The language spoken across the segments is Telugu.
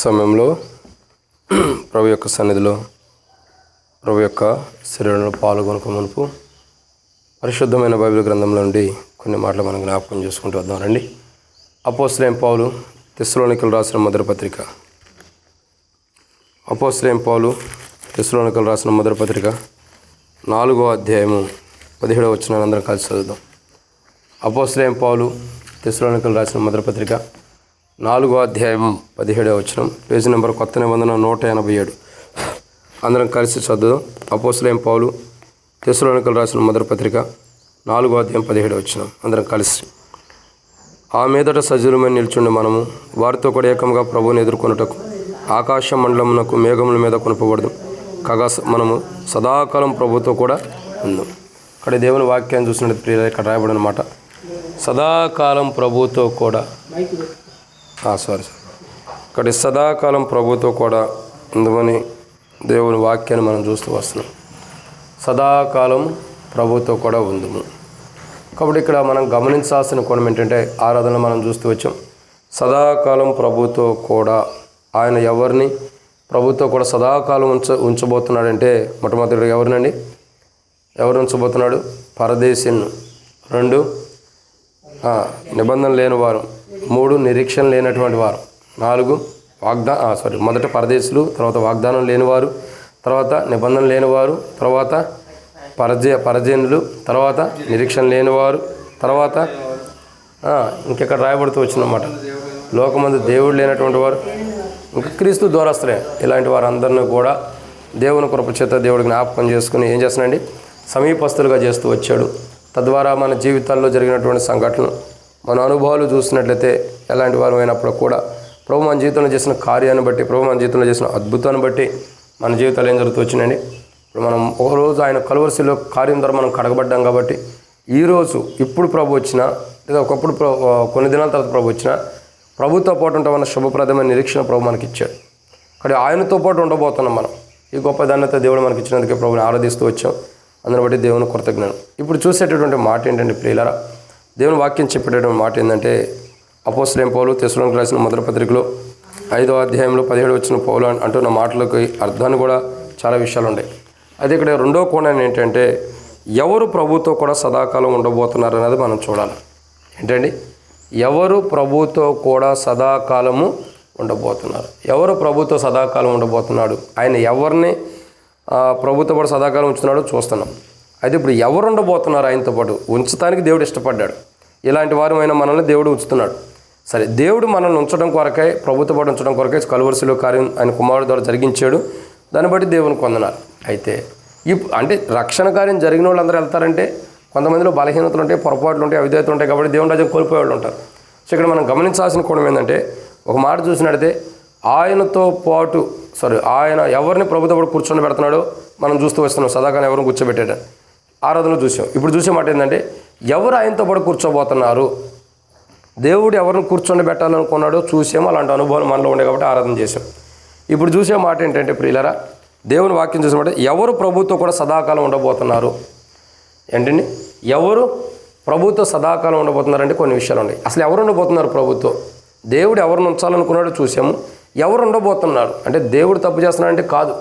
సమయంలో ప్రభు యొక్క సన్నిధిలో ప్రభు యొక్క శరీరంలో పాల్గొనక మునుపు పరిశుద్ధమైన బైబిల్ గ్రంథంలో నుండి కొన్ని మాటలు మనం జ్ఞాపకం చేసుకుంటూ వద్దాం రండి. అపోస్తలుడైన పౌలు తెస్సలోనికీయులకు రాసిన మొదటి పత్రిక. అపోస్తలుడైన పౌలు తెస్సలోనికీయులకు రాసిన మొదటి పత్రిక 4వ అధ్యాయము 17వ వచనాన్ని అందరం కలిసి చదువుదాం. అపోస్తలుడైన పౌలు తెస్సలోనికీయులకు రాసిన మొదటి పత్రిక 4వ అధ్యాయం 17వ వచనం, పేజీ నెంబర్ కొత్త నిబంధన 187. అందరం కలిసి చదువుదాం. అపోస్తలుడైన పౌలు తెస్సలోనికీయులకు రాసిన మొదటి పత్రిక 4వ అధ్యాయం 17వ వచనం అందరం కలిసి. ఆ మీదట సజీవమైన నిల్చుండి మనము వారితో కూడా ఏకంగా ప్రభువుని ఎదుర్కొనుటకు ఆకాశ మండలమునకు మేఘముల మీద కొనుపబడదు కాగా మనము సదాకాలం ప్రభుతో కూడా ఉందాం. ఇక్కడ దేవుని వాక్యాన్ని చూసినట్టు ప్రియులు ఇక్కడ రాయబడిన మాట సదాకాలం ప్రభుతో కూడా ఇక్కడ సదాకాలం ప్రభుతో కూడా ఉందమని దేవుని వాక్యాన్ని మనం చూస్తూ వస్తున్నాం. సదాకాలం ప్రభుతో కూడా ఉందము. కాబట్టి ఇక్కడ మనం గమనించాల్సిన కోణం ఏంటంటే ఆరాధన మనం చూస్తూ వచ్చాం. సదాకాలం ప్రభుతో కూడా ఆయన ఎవరిని ప్రభుతో కూడా సదాకాలం ఉంచబోతున్నాడంటే మొట్టమొదటి ఎవరినండి? ఎవరు ఉంచబోతున్నాడు? పరదేశీను. 2 నిబంధన లేని వారు. 3 నిరీక్షణ లేనటువంటి వారు. 4 మొదట పరదేశులు, తర్వాత వాగ్దానం లేనివారు, తర్వాత నిబంధన లేనివారు, తర్వాత పరజనులు, తర్వాత నిరీక్షణ లేనివారు, తర్వాత ఇంకెక్కడ రాయబడుతూ వచ్చిందన్నమాట లోకమందు దేవుడు లేనటువంటి వారు, ఇంకా క్రీస్తు దూరస్తులే. ఇలాంటి వారందరినీ కూడా దేవుని కృప చేత దేవుడు జ్ఞాపకం చేసుకుని ఏం చేస్తున్నాండి? సమీపస్తులుగా చేస్తూ వచ్చాడు. తద్వారా మన జీవితాల్లో జరిగినటువంటి సంఘటనలు మన అనుభవాలు చూసినట్లయితే ఎలాంటి వారు అయినప్పుడు కూడా ప్రభు మన జీవితంలో చేసిన కార్యాన్ని బట్టి, ప్రభు మన జీవితంలో చేసిన అద్భుతాన్ని బట్టి మన జీవితాలు ఏం జరుగుతూ వచ్చినాయండి? ఇప్పుడు మనం ఒకరోజు ఆయన కలువరిశిలో కార్యం ద్వారా మనం కడగబడ్డాం కాబట్టి ఈరోజు ఇప్పుడు ప్రభు వచ్చినా లేదా ఒకప్పుడు కొన్ని దినాల తర్వాత ప్రభు వచ్చినా ప్రభుతో పాటు ఉంటామన్న శుభప్రదమైన నిరీక్షణ ప్రభు మనకి ఇచ్చాడు. కానీ ఆయనతో పాటు ఉండబోతున్నాం మనం. ఈ గొప్ప ధన్యత దేవుడు మనకి ఇచ్చినందుకే ప్రభుని ఆరాధిస్తూ వచ్చాం. అందుని బట్టి దేవుని కృతజ్ఞతలు. ఇప్పుడు చూసేటటువంటి మాట ఏంటంటే ప్రియులారా, దేవుని వాక్యం చెప్పేటటువంటి మాట ఏంటంటే అపోస్తలుడైన పౌలు తెస్సలోనికీయులకు రాసిన మొదటి పత్రికలో 5వ అధ్యాయంలో 17 వచ్చిన పౌలు అంటున్న మాటలకు అర్థాన్ని కూడా చాలా విషయాలు ఉన్నాయి. అయితే ఇక్కడ రెండో కోణం ఏంటంటే ఎవరు ప్రభుతో కూడా సదాకాలం ఉండబోతున్నారు అనేది మనం చూడాలి. ఏంటండి? ఎవరు ప్రభుతో కూడా సదాకాలము ఉండబోతున్నారు? ఎవరు ప్రభుతో సదాకాలం ఉండబోతున్నాడు? ఆయన ఎవరిని ప్రభుతో పాటు సదాకాలం ఉంచుతున్నాడో చూస్తున్నాం. అయితే ఇప్పుడు ఎవరు ఉండబోతున్నారు ఆయనతో పాటు? ఉంచడానికి దేవుడు ఇష్టపడ్డాడు. ఇలాంటి వారమైన మనల్ని దేవుడు ఉంచుతున్నాడు. సరే, దేవుడు మనల్ని ఉంచడం కొరకై, ప్రభుతో పాటు ఉంచడం కొరకై కలువరిశిలో కార్యం ఆయన కుమారుడు ద్వారా జరిగించాడు. దాన్ని బట్టి దేవుని కొందనారు. అయితే అంటే రక్షణ కార్యం జరిగిన వాళ్ళు అందరూ వెళ్తారంటే కొంతమందిలో బలహీనతలు ఉంటాయి, పొరపాట్లు ఉంటాయి, అవిధేయతలు ఉంటాయి. కాబట్టి దేవుని రాజ్యం కోల్పోయే వాళ్ళు ఉంటారు. సో ఇక్కడ మనం గమనించాల్సిన కోణం ఏంటంటే ఒక మాట చూసినట్లయితే ఆయన ఎవరిని ప్రభుత్వ పాటు కూర్చొని పెడుతున్నాడో మనం చూస్తూ వస్తున్నాం. సదాకాలం ఎవరిని కూర్చోబెట్టాడు ఆరాధనలో చూసాం. ఇప్పుడు చూసే మాట ఏంటంటే ఎవరు ఆయనతో పాటు కూర్చోబోతున్నారు? దేవుడు ఎవరిని కూర్చొని పెట్టాలనుకున్నాడో చూసాము. అలాంటి అనుభవాలు మనలో ఉండే కాబట్టి ఆరాధన చేసాం. ఇప్పుడు చూసే మాట ఏంటంటే ప్రియులారా, దేవుని వాక్యం చూసే మాట ఎవరు ప్రభుతో కూడా సదాకాలం ఉండబోతున్నారు ఏంటండి? ఎవరు ప్రభుతో సదాకాలం ఉండబోతున్నారంటే కొన్ని విషయాలు ఉన్నాయి. అసలు ఎవరు ఉండబోతున్నారు ప్రభుతో? దేవుడు ఎవరిని ఉంచాలనుకున్నాడో చూసాము. ఎవరు ఉండబోతున్నారు అంటే దేవుడు తప్పు చేస్తున్నాడంటే కాదు.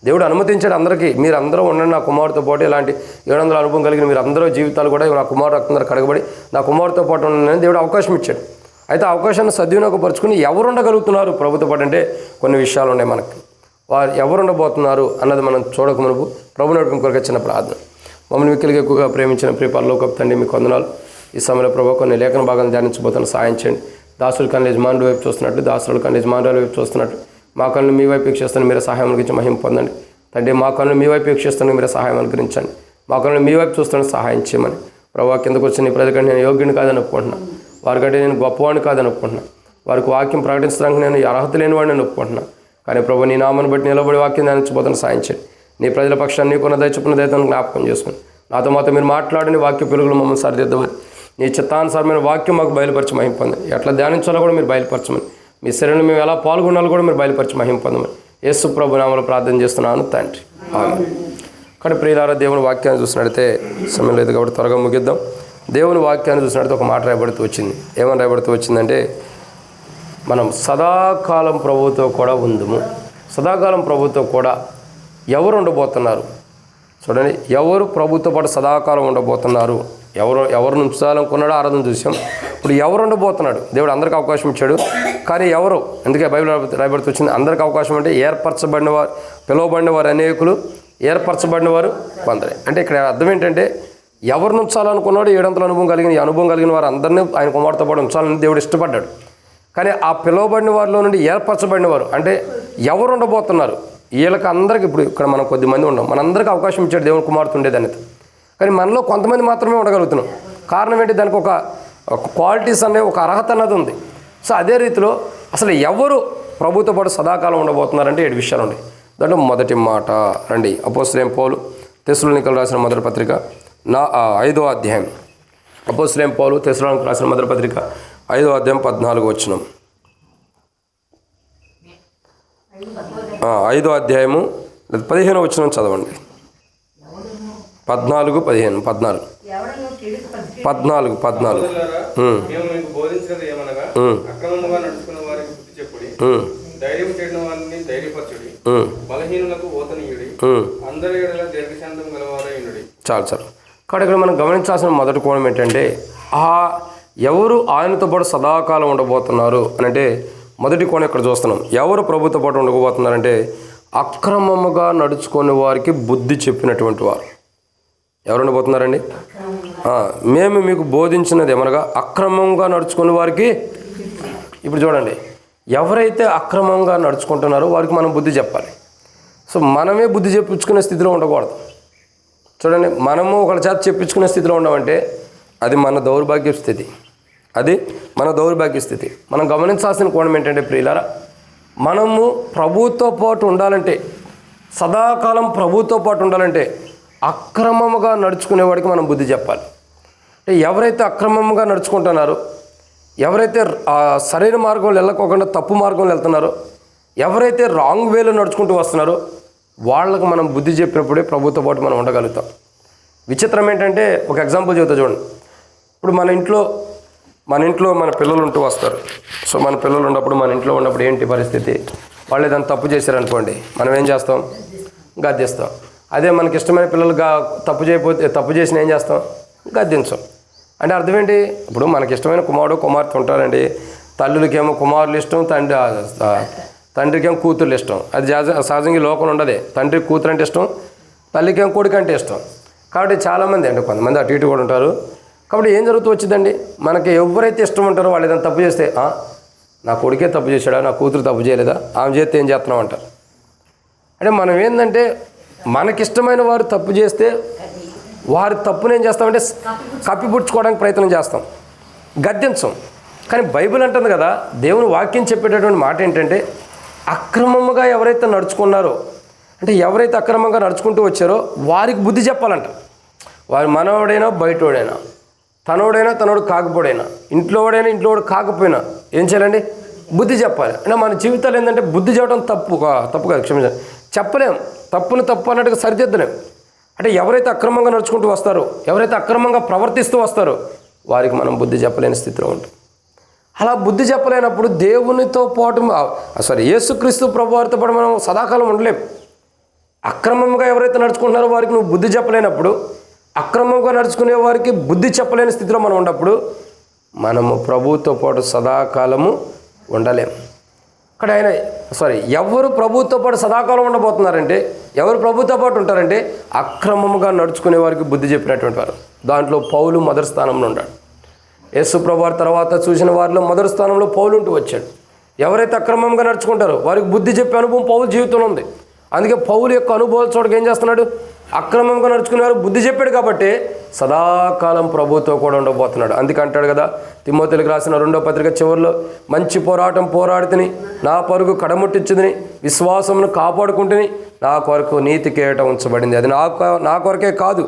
దేవుడు అనుమతించాడు అందరికీ, మీరు అందరూ ఉండండి నా కుమారుతో పాటు. ఇలాంటి 700 అనుభవం కలిగిన మీరు అందరూ జీవితాలు కూడా నా కుమారుడు రక్తం కడగబడి నా కుమారుతో పాటు ఉండండి దేవుడు అవకాశం ఇచ్చాడు. అయితే ఆ అవకాశాన్ని సద్వినియోగపరుచుకుని ఎవరు ఉండగలుగుతున్నారు ప్రభుతో పాటు అంటే కొన్ని విషయాలు ఉన్నాయి మనకి. వారు ఎవరు ఉండబోతున్నారు అన్నది మనం చూడక మునుపు ప్రభు నడిపింపు కొరకు చిన్న ప్రార్థన. మమ్మల్ని మిక్కిలిగా ఎక్కువగా ప్రేమించిన ప్రియ పరలోకపు తండ్రి, మీకు వందనాలు. ఈ సమయంలో ప్రభు కొన్ని లేఖన భాగాలను ధ్యానించబోతున్న సాయం చేయండి. దాసుల కన్ను యజమానుడి వైపు చూస్తున్నట్టు, దాసుల కన్ను యజమానుల వైపు చూస్తున్నట్టు మా కన్ను మీ వైపు వీక్షిస్తాను, మీరే సహాయం అనుగ్రహించి మహిమ పొందండి. తండ్రి, మా కన్ను మీ వైపు వీక్షిస్తాను, మీరే సహాయం అనుగ్రహించండి. మా కన్ను మీ వైపు చూస్తాను, సహాయం చేయమని. ప్రభావ కిందకు వచ్చిన ఈ ప్రజలకంటే నేను యోగ్యుని కాదని ఒప్పుకుంటున్నాను. వారికంటే నేను గొప్పవాడిని కాదని ఒప్పుకుంటున్నాను. వారికి వాక్యం ప్రకటించడానికి నేను అర్హత లేనివాడిని నేను ఒప్పుకుంటున్నాను. కానీ ప్రభు నీ నామాన్ని బట్టి నిలబడి వాక్యం ధ్యానించబోతున్న సాయం చేయండి. నీ ప్రజల పక్షాన్ని నీకున్న దయచుకున్న దయతను జ్ఞాపకం చేసుకుని నాతో మీరు మాట్లాడిన వాక్య పిలుగులు మమ్మల్ని సరిదిద్దమని, నీ చిత్తానుసారమైన వాక్యం మాకు బయలుపరిచి మహిమ పొందండి. ఎట్లా ధ్యానించాలో కూడా మీరు బయలుపరచమని, మీ శరీరంలో మేము ఎలా పాల్గొనాలో కూడా మీరు బయలుపరిచి మహిమ పొందమని యేసు ప్రభు నామములో ప్రార్థన చేస్తున్నాను తండ్రి, ఆమేన్. కానీ ప్రియులారా, దేవుని వాక్యాన్ని చూసినట్లయితే సమయం లేదు కాబట్టి త్వరగా ముగిద్దాం. దేవుని వాక్యాన్ని చూసినట్లయితే ఒక మాట రాయబడుతూ వచ్చింది. ఏమని రాయబడుతూ వచ్చిందంటే మనం సదాకాలం ప్రభువుతో కూడా ఉందుము. సదాకాలం ప్రభువుతో కూడా ఎవరు ఉండబోతున్నారు చూడండి. ఎవరు ప్రభుతో పాటు సదాకాలం ఉండబోతున్నారు? ఎవరు ఉంచాలనుకున్నాడో ఆరాధన చూసాం. ఇప్పుడు ఎవరు ఉండబోతున్నాడు? దేవుడు అందరికీ అవకాశం ఇచ్చాడు. కానీ ఎవరు? అందుకే బైబిల్ రాయబడుతూ వచ్చింది, అందరికీ అవకాశం అంటే ఏర్పరచబడిన వారు, పిలువబడిన వారు అనేకులు, ఏర్పరచబడిన వారు కొందరే. అంటే ఇక్కడ అర్థం ఏంటంటే ఎవరిని ఉంచాలనుకున్నాడు? 700 అనుభవం కలిగిన వారు అందరినీ ఆయన కుమార్తెతో పాటు ఉంచాలని దేవుడు ఇష్టపడ్డాడు. కానీ ఆ పిలువబడిన వారిలో నుండి ఏర్పరచబడిన వారు అంటే ఎవరు ఉండబోతున్నారు? వీళ్ళకి అందరికీ ఇప్పుడు ఇక్కడ మనం కొద్దిమంది ఉన్నాం, మనందరికీ అవకాశం ఇచ్చాడు దేవుని కుమార్తె ఉండేదాన్ని. కానీ మనలో కొంతమంది మాత్రమే ఉండగలుగుతున్నాం. కారణం ఏంటి? దానికి ఒక క్వాలిటీస్ అనే ఒక అర్హత అన్నది ఉంది. సో అదే రీతిలో అసలు ఎవరు ప్రభుతో పాటు సదాకాలం ఉండబోతున్నారంటే 7 విషయాలు ఉన్నాయి. దాంట్లో మొదటి మాట రండి, అపోస్తలుడైన పౌలు తెస్సలోనికీయులకు రాసిన మొదటి పత్రిక 5వ అధ్యాయం. అపోస్తలుడైన పౌలు తెస్సలోనికీయులకు రాసిన మొదటి పత్రిక 5వ అధ్యాయం 14వ వచనం. 5వ అధ్యాయము 15వ వచనం చదవండి. 14 15 14 చాలు చాలు. కాబట్టి ఇక్కడ మనం గమనించాల్సిన మొదటి కోణం ఏంటంటే ఎవరు ఆయనతో పాటు సదాకాలం ఉండబోతున్నారు అని అంటే మొదటి కోణం ఇక్కడ చూస్తున్నాం. ఎవరు ప్రభుతో పాటు ఉండబోతున్నారంటే అక్రమముగా నడుచుకునే వారికి బుద్ధి చెప్పినటువంటి వారు. ఎవరు ఉండబోతున్నారండి? మేము మీకు బోధించినది ఏమనగా అక్రమంగా నడుచుకునే వారికి. ఇప్పుడు చూడండి, ఎవరైతే అక్రమంగా నడుచుకుంటున్నారో వారికి మనం బుద్ధి చెప్పాలి. సో మనమే బుద్ధి చెప్పించుకునే స్థితిలో ఉండకూడదు. చూడండి, మనము ఒకళ్ళ చేత చెప్పించుకునే స్థితిలో ఉన్నామంటే అది మన దౌర్భాగ్య స్థితి. మనం గమనించాల్సిన కోణం ఏంటంటే ప్రియులారా, మనము ప్రభువుతో పాటు ఉండాలంటే, సదాకాలం ప్రభువుతో పాటు ఉండాలంటే అక్రమముగా నడుచుకునేవాడికి మనం బుద్ధి చెప్పాలి. అంటే ఎవరైతే అక్రమంగా నడుచుకుంటున్నారో, ఎవరైతే సరైన మార్గంలో వెళ్ళకోకుండా తప్పు మార్గంలో వెళ్తున్నారో, ఎవరైతే రాంగ్ వేలో నడుచుకుంటూ వస్తున్నారో వాళ్ళకు మనం బుద్ధి చెప్పినప్పుడే ప్రభుతో పాటు మనం ఉండగలుగుతాం. విచిత్రం ఏంటంటే ఒక ఎగ్జాంపుల్ చెబుతా చూడండి. ఇప్పుడు మన ఇంట్లో మన పిల్లలు ఉంటూ వస్తారు. సో మన పిల్లలు ఉన్నప్పుడు ఏంటి పరిస్థితి? వాళ్ళు ఏదైనా తప్పు చేశారనుకోండి, మనం ఏం చేస్తాం? గద్దిస్తాం. అదే మనకి ఇష్టమైన పిల్లలు తప్పు చేసిన ఏం చేస్తాం? గద్దించాం. అంటే అర్థం ఏంటి? ఇప్పుడు మనకి ఇష్టమైన కుమార్తె ఉంటారండి. తల్లులకేమో కుమారులు ఇష్టం, తండ్రికేమో కూతుర్లు ఇష్టం. అది సహజంగా లోకంలో ఉండదే. తండ్రికి కూతురు అంటే ఇష్టం, తల్లికేమో కొడుకు అంటే ఇష్టం. కాబట్టి చాలామంది అంటే కొంతమంది అటు ఇటు కూడా ఉంటారు. కాబట్టి ఏం జరుగుతూ వచ్చిందండి, మనకి ఎవరైతే ఇష్టం ఉంటారో వాళ్ళు ఏదైనా తప్పు చేస్తే నా కొడుకే తప్పు చేశాడా, నా కూతురు తప్పు చేయలేదా, ఆమె చేస్తే ఏం చేస్తున్నాం అంటారు. అంటే మనం ఏంటంటే మనకిష్టమైన వారు తప్పు చేస్తే వారి తప్పును ఏం చేస్తామంటే కప్పిపుచ్చుకోవడానికి ప్రయత్నం చేస్తాం, గద్దించం. కానీ బైబిల్ అంటుంది కదా, దేవుని వాక్యం చెప్పేటటువంటి మాట ఏంటంటే అక్రమముగా ఎవరైతే నడుచుకున్నారో, అంటే ఎవరైతే అక్రమంగా నడుచుకుంటూ వచ్చారో వారికి బుద్ధి చెప్పాలంట. వారి మనవాడైనా బయటోడైనా, తనోడు కాకపోడైనా, ఇంట్లోవాడు కాకపోయినా ఏం చేయాలండి? బుద్ధి చెప్పాలి. అంటే మన జీవితాలు ఏంటంటే బుద్ధి చెప్పడం తప్పు కాదు, క్షమించాలి, చెప్పలేం. తప్పు అన్నట్టుగా సరిదిద్దలేం. అంటే ఎవరైతే అక్రమంగా నడుచుకుంటూ వస్తారో, ఎవరైతే అక్రమంగా ప్రవర్తిస్తూ వస్తారో వారికి మనం బుద్ధి చెప్పలేని స్థితిలో ఉంటాం. అలా బుద్ధి చెప్పలేనప్పుడు దేవునితో పాటు యేసుక్రీస్తు ప్రభువారితో పాటు మనం సదాకాలం ఉండలేం. అక్రమంగా ఎవరైతే నడుచుకుంటున్నారో వారికి నువ్వు బుద్ధి చెప్పలేనప్పుడు, అక్రమంగా నడుచుకునే వారికి బుద్ధి చెప్పలేని స్థితిలో మనం ఉన్నప్పుడు మనము ప్రభువుతో పాటు సదాకాలము ఉండలేము. అక్కడ ఎవరు ప్రభువుతో పాటు సదాకాలం ఉండబోతున్నారంటే, ఎవరు ప్రభువుతో పాటు ఉంటారంటే అక్రమంగా నడుచుకునే వారికి బుద్ధి చెప్పినటువంటి వారు. దాంట్లో పౌలు మొదటి స్థానంలో ఉన్నాడు. యేసు ప్రభువారి తర్వాత చూసిన వారిలో మొదటి స్థానంలో పౌలు ఉంటూ వచ్చాడు. ఎవరైతే అక్రమంగా నడుచుకుంటారో వారికి బుద్ధి చెప్పే అనుభవం పౌలు జీవితంలో ఉంది. అందుకే పౌలు యొక్క అనుభవాల చోటకి ఏం చేస్తున్నాడు? అక్రమంగా నడుచుకునేవారు బుద్ధి చెప్పాడు కాబట్టి సదాకాలం ప్రభుతో కూడా ఉండబోతున్నాడు. అందుకే అంటాడు కదా, తిమోతిలకు రాసిన 2వ పత్రిక చివరిలో, మంచి పోరాటం పోరాడితిని, నా పరుగు కడముట్టించుదని, విశ్వాసమును కాపాడుకుంటుని, నా కొరకు నీతి కిరీటం ఉంచబడింది. అది నా కొరకే కాదు,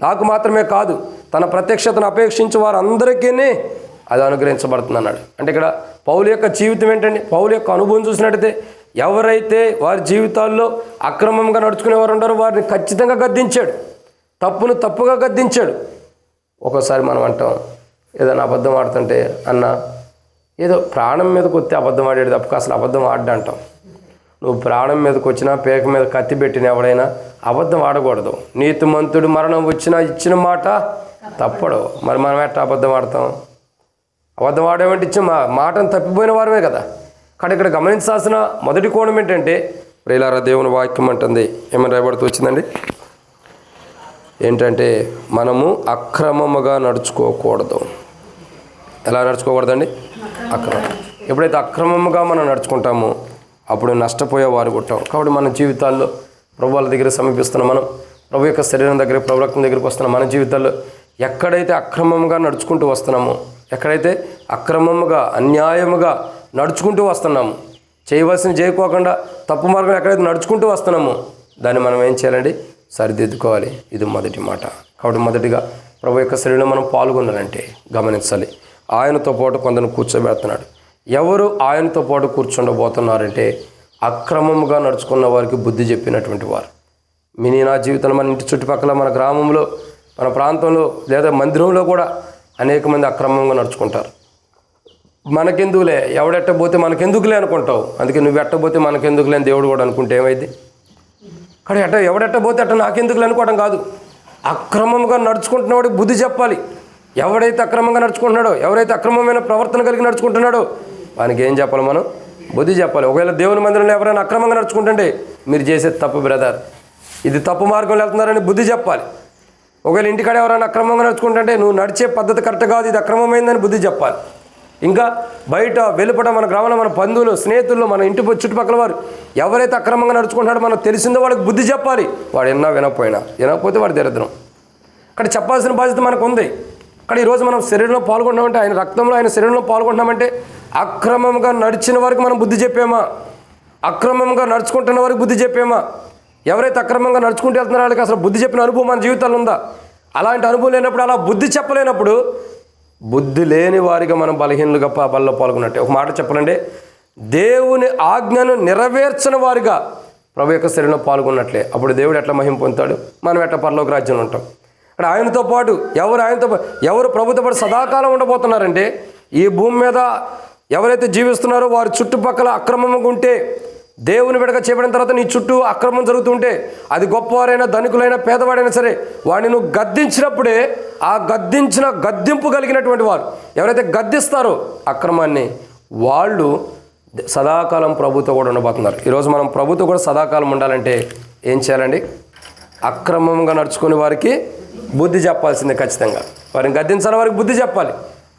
నాకు మాత్రమే కాదు, తన ప్రత్యక్షతను అపేక్షించి వారందరికీ అది అనుగ్రహించబడుతుంది అన్నాడు. అంటే ఇక్కడ పౌలు యొక్క జీవితం ఏంటండి? పౌలు యొక్క అనుభవం చూసినట్టయితే ఎవరైతే వారి జీవితాల్లో అక్రమంగా నడుచుకునేవారు ఉంటారో వారిని ఖచ్చితంగా గద్దించాడు, తప్పును తప్పుగా గద్దించాడు. ఒక్కోసారి మనం అంటాం, ఏదైనా అబద్ధం ఆడుతుంటే, అన్న ఏదో ప్రాణం మీదకి వస్తే అబద్ధం ఆడేది తప్ప అసలు అబద్ధం ఆడ్డంటాం. నువ్వు ప్రాణం మీదకి వచ్చినా పేక మీద కత్తి పెట్టిన ఎవడైనా అబద్ధం ఆడకూడదు. నీతిమంతుడు మరణం వచ్చినా ఇచ్చిన మాట తప్పడు. మరి మనం ఎట్లా అబద్ధం ఆడతాం? అబద్ధం ఆడేమంటే ఇచ్చిన మాటను తప్పిపోయిన వారమే కదా. కానీ ఇక్కడ గమనించాల్సిన మొదటి కోణం ఏంటంటే, ప్రియులారా, దేవుని వాక్యం అంటుంది, ఏమని రాయబడుతూ వచ్చిందండి, ఏంటంటే మనము అక్రమముగా నడుచుకోకూడదు. ఎలా నడుచుకోకూడదండి? అక్రమం. ఎప్పుడైతే అక్రమముగా మనం నడుచుకుంటామో అప్పుడు నష్టపోయేవారు ఉంటాం. కాబట్టి మన జీవితాల్లో ప్రభు వాళ్ళ దగ్గర సమీపిస్తున్నాం, మనం ప్రభు యొక్క శరీరం దగ్గర, ప్రభు రక్తం దగ్గరికి వస్తున్నాం. మన జీవితాల్లో ఎక్కడైతే అక్రమంగా నడుచుకుంటూ వస్తున్నామో, ఎక్కడైతే అక్రమముగా అన్యాయముగా నడుచుకుంటూ వస్తున్నాము, చేయవలసిన చేయకోకుండా తప్పు మార్గం ఎక్కడైతే నడుచుకుంటూ వస్తున్నామో దాన్ని మనం ఏం చేయాలండి? సరిదిద్దుకోవాలి. ఇది మొదటి మాట. కాబట్టి మొదటిగా ప్రభు యొక్క శరీరంలో మనం పాల్గొనాలంటే గమనించాలి, ఆయనతో పాటు కొందరు కూర్చోబెడుతున్నాడు. ఎవరు ఆయనతో పాటు కూర్చుండబోతున్నారంటే అక్రమముగా నడుచుకున్న వారికి బుద్ధి చెప్పినటువంటి వారు. నా జీవితంలో మన ఇంటి చుట్టుపక్కల, మన గ్రామంలో, మన ప్రాంతంలో లేదా మందిరంలో కూడా అనేక మంది అక్రమంగా నడుచుకుంటారు. మనకెందుకులే, ఎవడెట్టబోతే మనకెందుకులే అనుకుంటావు. అందుకే నువ్వు ఎట్టబోతే మనకెందుకులే అని దేవుడు కూడా అనుకుంటే ఏమైంది? కానీ ఎవడెట్టబోతే అట్ట నాకెందుకులే అనుకోవడం కాదు. అక్రమంగా నడుచుకుంటున్న వాడికి బుద్ధి చెప్పాలి. ఎవడైతే అక్రమంగా నడుచుకుంటున్నాడో, ఎవరైతే అక్రమమైన ప్రవర్తన కలిగి నడుచుకుంటున్నాడో వానికి ఏం చెప్పాలి? మనం బుద్ధి చెప్పాలి. ఒకవేళ దేవుని మందిరంలో ఎవరైనా అక్రమంగా నడుచుకుంటుంటే మీరు చేసేది తప్పు బ్రదర్, ఇది తప్పు మార్గంలో వెళ్తున్నారని బుద్ధి చెప్పాలి. ఒకవేళ ఇంటికాడ ఎవరైనా అక్రమంగా నడుచుకుంటుంటే నువ్వు నడిచే పద్ధతి కరెక్ట్ కాదు, ఇది అక్రమమైందని బుద్ధి చెప్పాలి. ఇంకా బయట వెలుపట మన గ్రామంలో మన బంధువులు, స్నేహితులు, మన ఇంటి చుట్టుపక్కల వారు ఎవరైతే అక్రమంగా నడుచుకుంటున్నాడో మనకు తెలిసిందో వాళ్ళకి బుద్ధి చెప్పాలి. వాడు వినకపోతే వాడు దరిద్రం. అక్కడ చెప్పాల్సిన బాధ్యత మనకు ఉంది. కానీ ఈరోజు మనం శరీరంలో పాల్గొంటున్నామంటే, ఆయన రక్తంలో, ఆయన శరీరంలో పాల్గొంటున్నామంటే అక్రమంగా నడిచిన వారికి మనం బుద్ధి చెప్పామా? అక్రమంగా నడుచుకుంటున్న వారికి బుద్ధి చెప్పామా? ఎవరైతే అక్రమంగా నడుచుకుంటూ వెళ్తున్నారో వాళ్ళకి అసలు బుద్ధి చెప్పిన అనుభవం మన జీవితాల్లో ఉందా? అలాంటి అనుభవం లేనప్పుడు, అలా బుద్ధి చెప్పలేనప్పుడు బుద్ధి లేని వారిగా మనం బలహీనులుగా బల్లో పాల్గొన్నట్టే. ఒక మాట చెప్పాలంటే, దేవుని ఆజ్ఞను నెరవేర్చని వారిగా ప్రభు యొక్క శరీరంలో పాల్గొన్నట్లే. అప్పుడు దేవుడు ఎట్లా మహిమ పొందుతాడు? మనం ఎట్లా పరలోక రాజ్యంలో ఉంటాం. అక్కడ ఆయనతో పాటు ఎవరు ప్రభుతో పాటు సదాకాలం ఉండబోతున్నారంటే, ఈ భూమి మీద ఎవరైతే జీవిస్తున్నారో వారి చుట్టుపక్కల అక్రమంగా ఉంటే, దేవుని బిడ్డగా చేయబడిన తర్వాత నీ చుట్టూ అక్రమం జరుగుతుంటే, అది గొప్పవారైనా, ధనికులైనా, పేదవాడైనా సరే వాడిని నువ్వు గద్దించినప్పుడే ఆ గద్దింపు కలిగినటువంటి వారు ఎవరైతే గద్దిస్తారో అక్రమాన్ని, వాళ్ళు సదాకాలం ప్రభుతో కూడా ఉండబోతున్నారు. ఈరోజు మనం ప్రభుతో కూడా సదాకాలం ఉండాలంటే ఏం చేయాలండి? అక్రమంగా నడుచుకునే వారికి బుద్ధి చెప్పాల్సిందే. ఖచ్చితంగా వారిని గద్దించాలి, వారికి బుద్ధి చెప్పాలి.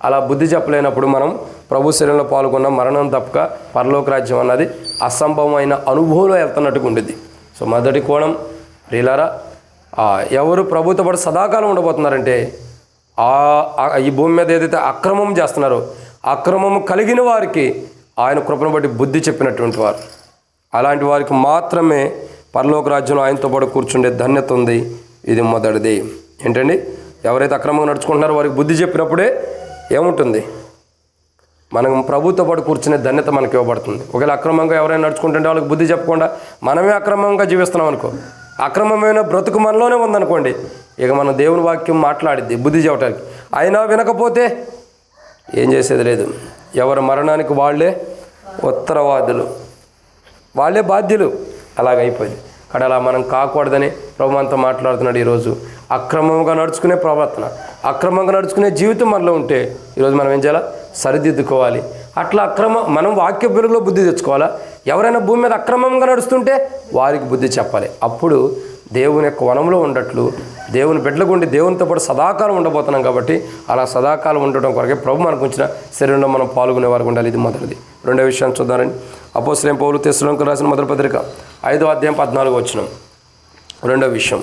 అలా బుద్ధి చెప్పలేనప్పుడు మనం ప్రభు శరీరంలో పాల్గొన్న మరణం తప్పక పరలోక రాజ్యం అన్నది అసంభవమైన అనుభవంలో వెళ్తున్నట్టుగా ఉండేది. సో మొదటి కోణం, ప్రియులారా, ఎవరు ప్రభుతో పాటు సదాకాలం ఉండబోతున్నారంటే ఈ భూమి మీద ఏదైతే అక్రమం చేస్తున్నారో అక్రమం కలిగిన వారికి ఆయన కృపను బట్టి బుద్ధి చెప్పినటువంటి వారు. అలాంటి వారికి మాత్రమే పరలోక రాజ్యంలో ఆయనతో పాటు కూర్చుండే ధన్యత ఉంది. ఇది మొదటిది. ఏంటండి? ఎవరైతే అక్రమంగా నడుచుకుంటున్నారో వారికి బుద్ధి చెప్పినప్పుడే ఏముంటుంది? మనం ప్రభుతో పాటు కూర్చునే ధన్యత మనకి ఇవ్వబడుతుంది. ఒకవేళ అక్రమంగా ఎవరైనా నడుచుకుంటుంటే వాళ్ళకి బుద్ధి చెప్పకుండా మనమే అక్రమంగా జీవిస్తున్నాం అనుకో, అక్రమమైన బ్రతుకు మనలోనే ఉందనుకోండి, ఇక మన దేవుని వాక్యం మాట్లాడిద్ది బుద్ధి చెప్పడానికి. అయినా వినకపోతే ఏం చేసేది లేదు. ఎవరి మరణానికి వాళ్ళే ఉత్తరవాదులు, వాళ్ళే బాధ్యులు. అలాగైపోయింది. కానీ అలా మనం కాకూడదని ప్రభు అంతా మాట్లాడుతున్నాడు. ఈరోజు అక్రమంగా నడుచుకునే ప్రవర్తన, అక్రమంగా నడుచుకునే జీవితం మనలో ఉంటే ఈరోజు మనం ఏం చేయాలా? సరిదిద్దుకోవాలి. అట్లా మనం వాక్య వెలుగులో బుద్ధి తెచ్చుకోవాలా. ఎవరైనా భూమి మీద అక్రమంగా నడుస్తుంటే వారికి బుద్ధి చెప్పాలి. అప్పుడు దేవుని యొక్క వనంలో ఉండట్లు దేవుని బిడ్డలకు ఉండి దేవునితో పాటు సదాకాలం ఉండబోతున్నాం. కాబట్టి అలా సదాకాలం ఉండటం కొరకే ప్రభు మనకు ఉంచిన శరీరంలో మనం పాల్గొనే వారికి ఉండాలి. ఇది మొదటిది. రెండో విషయాన్ని చూద్దారండి. అపోస్తలుడైన పౌలు తెస్సలోనికీయులకు రాసిన మొదటి పత్రిక 5వ అధ్యాయం 14వ వచనం. రెండో విషయం,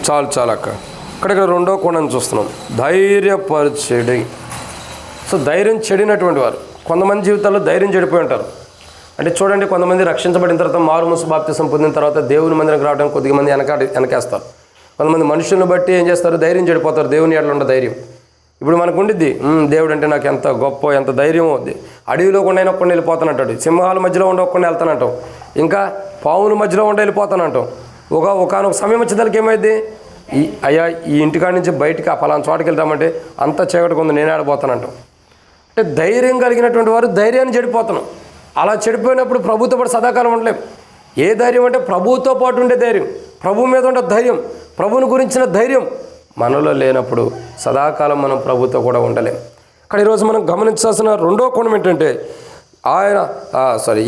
చాలు అక్క. ఇక్కడ రెండో కోణాన్ని చూస్తున్నాం, ధైర్యపరచడి. సో ధైర్యం చెడినటువంటి వారు, కొంతమంది జీవితాల్లో ధైర్యం చెడిపోయి ఉంటారు. అంటే చూడండి, కొంతమంది రక్షించబడిన తర్వాత మారుమనసు బాప్తిసం పొందిన తర్వాత దేవుని మందిరం రావడానికి కొద్దిగా మంది వెనకేస్తారు. కొంతమంది మనుషులను బట్టి ఏం చేస్తారు? ధైర్యం చెడిపోతారు. దేవుని ఎడల ఉన్న ధైర్యం. ఇప్పుడు మనకు ఉండిద్ది, దేవుడు అంటే నాకు ఎంత గొప్ప, ఎంత ధైర్యం అవుద్ది. అడవిలో కూడా ఒక్కడిని వెళ్ళిపోతానంటాడు, సింహాల మధ్యలో ఉండి ఒక్కడిని వెళ్తానంటాం, ఇంకా పావుల మధ్యలో ఉండి వెళ్ళిపోతానంటాం. ఒకనొక సమయం వచ్చేదానికి ఏమైంది? అయ్యా ఈ ఇంటికాడ నుంచి బయటికి ఆ పలానా చోటకి వెళ్తామంటే అంత చీకటిగా ఉంది, నేను ఆడిపోతానంటాం. అంటే ధైర్యం కలిగినటువంటి వారు ధైర్యాన్ని చెడిపోతున్నాం. అలా చెడిపోయినప్పుడు ప్రభుతో పాటు సదాకాలం ఉండలేం. ఏ ధైర్యం అంటే ప్రభువుతో పాటు ఉండే ధైర్యం, ప్రభు మీద ఉండే ధైర్యం, ప్రభువుని గురించిన ధైర్యం మనలో లేనప్పుడు సదాకాలం మనం ప్రభుతో కూడా ఉండలేం. ఇక్కడ ఈరోజు మనం గమనించాల్సిన రెండో కోణం ఏంటంటే